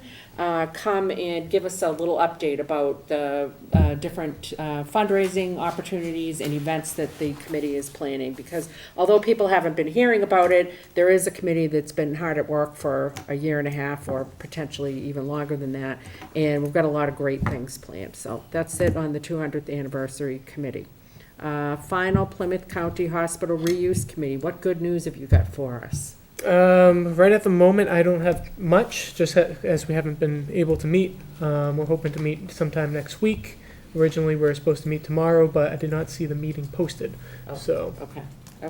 come and give us a little update about the different fundraising opportunities and events that the committee is planning. Because although people haven't been hearing about it, there is a committee that's been hard at work for a year and a half, or potentially even longer than that. And we've got a lot of great things planned. So that's it on the 200th anniversary committee. Final Plymouth County Hospital Reuse Committee. What good news have you got for us? Right at the moment, I don't have much, just as we haven't been able to meet. We're hoping to meet sometime next week. Originally, we were supposed to meet tomorrow, but I did not see the meeting posted. Oh, So Okay,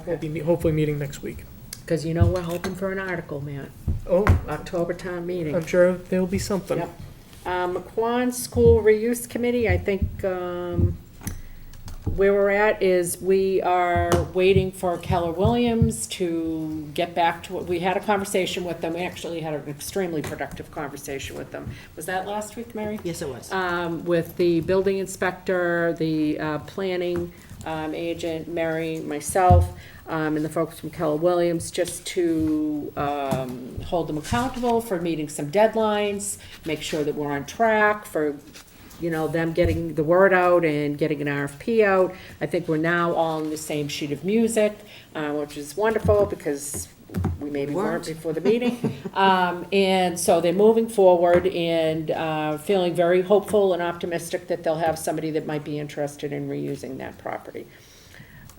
we'll be hopefully meeting next week. because we're hoping for an article, Matt. Oh, October town meeting. I'm sure there'll be something. Yep. McQuon School Reuse Committee, I think, where we're at is we are waiting for Keller Williams to get back to what, we had a conversation with them. We actually had an extremely productive conversation with them. Was that last week, Mary? Yes, it was. With the building inspector, the planning agent, Mary, myself, and the folks from Keller Williams, just to hold them accountable for meeting some deadlines, make sure that we're on track for them getting the word out and getting an RFP out. I think we're now all on the same sheet of music, which is wonderful because we maybe weren't before the meeting. And so they're moving forward and feeling very hopeful and optimistic that they'll have somebody that might be interested in reusing that property.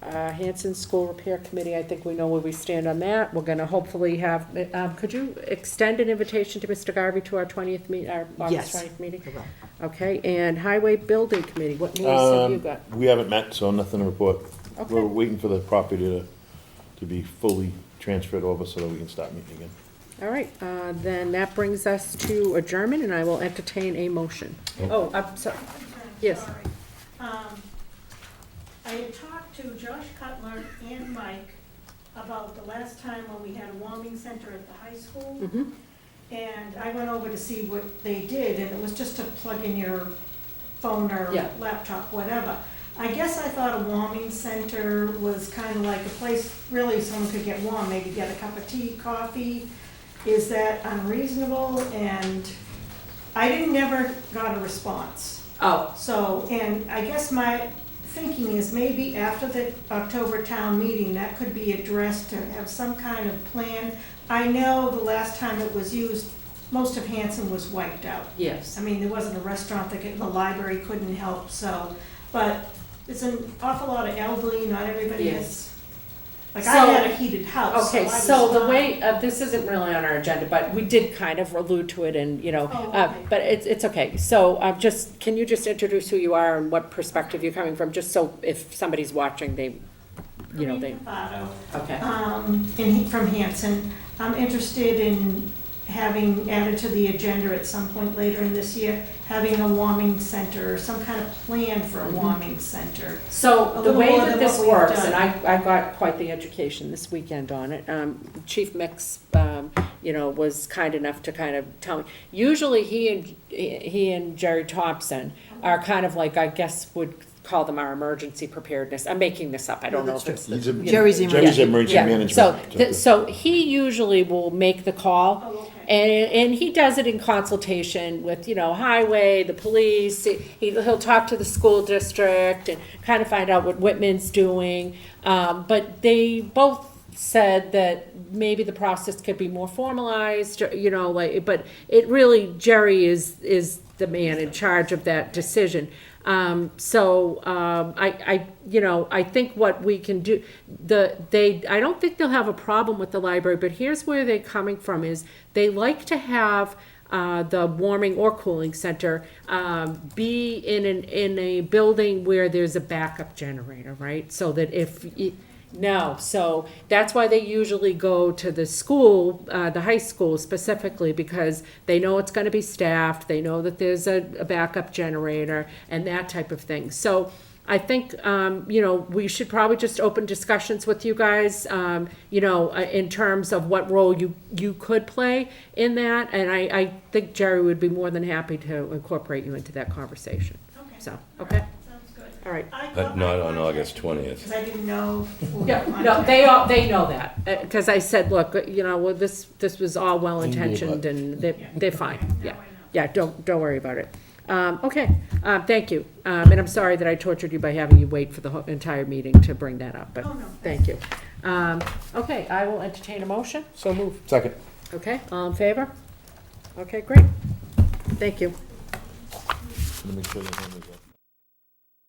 Hanson School Repair Committee, I think we know where we stand on that. We're gonna hopefully have, could you extend an invitation to Mr. Garvey to our August Yes. 20th meeting? I will. Okay, and Highway Building Committee, what news have you got? We haven't met, so nothing to report. Okay. We're waiting for the property to be fully transferred over so that we can start meeting again. All right, then that brings us to adjournment, and I will entertain a motion. Oh, I'm sorry. Yes. Sorry. I had talked to Josh Cutler and Mike about the last time when we had a warming center at the high school. And I went over to see what they did, and it was just to plug in your phone or Yeah. laptop, whatever. I guess I thought a warming center was kind of like a place really someone could get warm, maybe get a cup of tea, coffee. Is that unreasonable? And never got a response. Oh, So, and I guess my thinking is maybe after the October town meeting, that could be addressed to have some kind of plan. I know the last time it was used, most of Hanson was wiped out. yes. I mean, there wasn't a restaurant the library couldn't help, so, but it's an awful lot of elderly, not everybody Yes. is. Like, I So- had a heated house, so I Okay, was so the fine. way, this isn't really on our agenda, but we did kind of allude to it and, Oh, okay. but it's okay. So, can you just introduce who you are and what perspective you're coming from, just so if somebody's watching, they, they, Colleen Fafato, okay. from Hanson. I'm interested in having added to the agenda at some point later in this year, having a warming center, or some kind of plan for a warming center. So A the little way more that than this what we've works, done. and I got quite the education this weekend on it, Chief Mix, was kind enough to kind of tell me. Usually he and Jerry Thompson are kind of like, I guess would call them our emergency preparedness. I'm making this up, I don't know if it's. He's a- Jerry's Jerry's emergency Yeah, management. so he usually will make the call. Oh, okay. And he does it in consultation with, highway, the police. He'll talk to the school district and kind of find out what Whitman's doing. But they both said that maybe the process could be more formalized, but it really, Jerry is the man in charge of that decision. I think what we can do, I don't think they'll have a problem with the library, but here's where they're coming from is they like to have the warming or cooling center be in a building where there's a backup generator, right? So that so that's why they usually go to the school, the high school specifically, because they know it's going to be staffed, they know that there's a backup generator and that type of thing. So I think, we should probably just open discussions with you guys, in terms of what role you could play in that. And I think Jerry would be more than happy to incorporate you into that conversation. Okay. So, okay, Sounds good. all right. But not on August 20th. Because I didn't know. Yeah, no, they know that, because I said, look, this was all well-intentioned and they're fine, yeah. Yeah, don't worry about it. Okay, thank you. And I'm sorry that I tortured you by having you wait for the entire meeting to bring that up, but Oh, no. thank you. Okay, I will entertain a motion. So move. Second. Okay, all in favor? Okay, great. Thank you. Let me make sure your hand is up.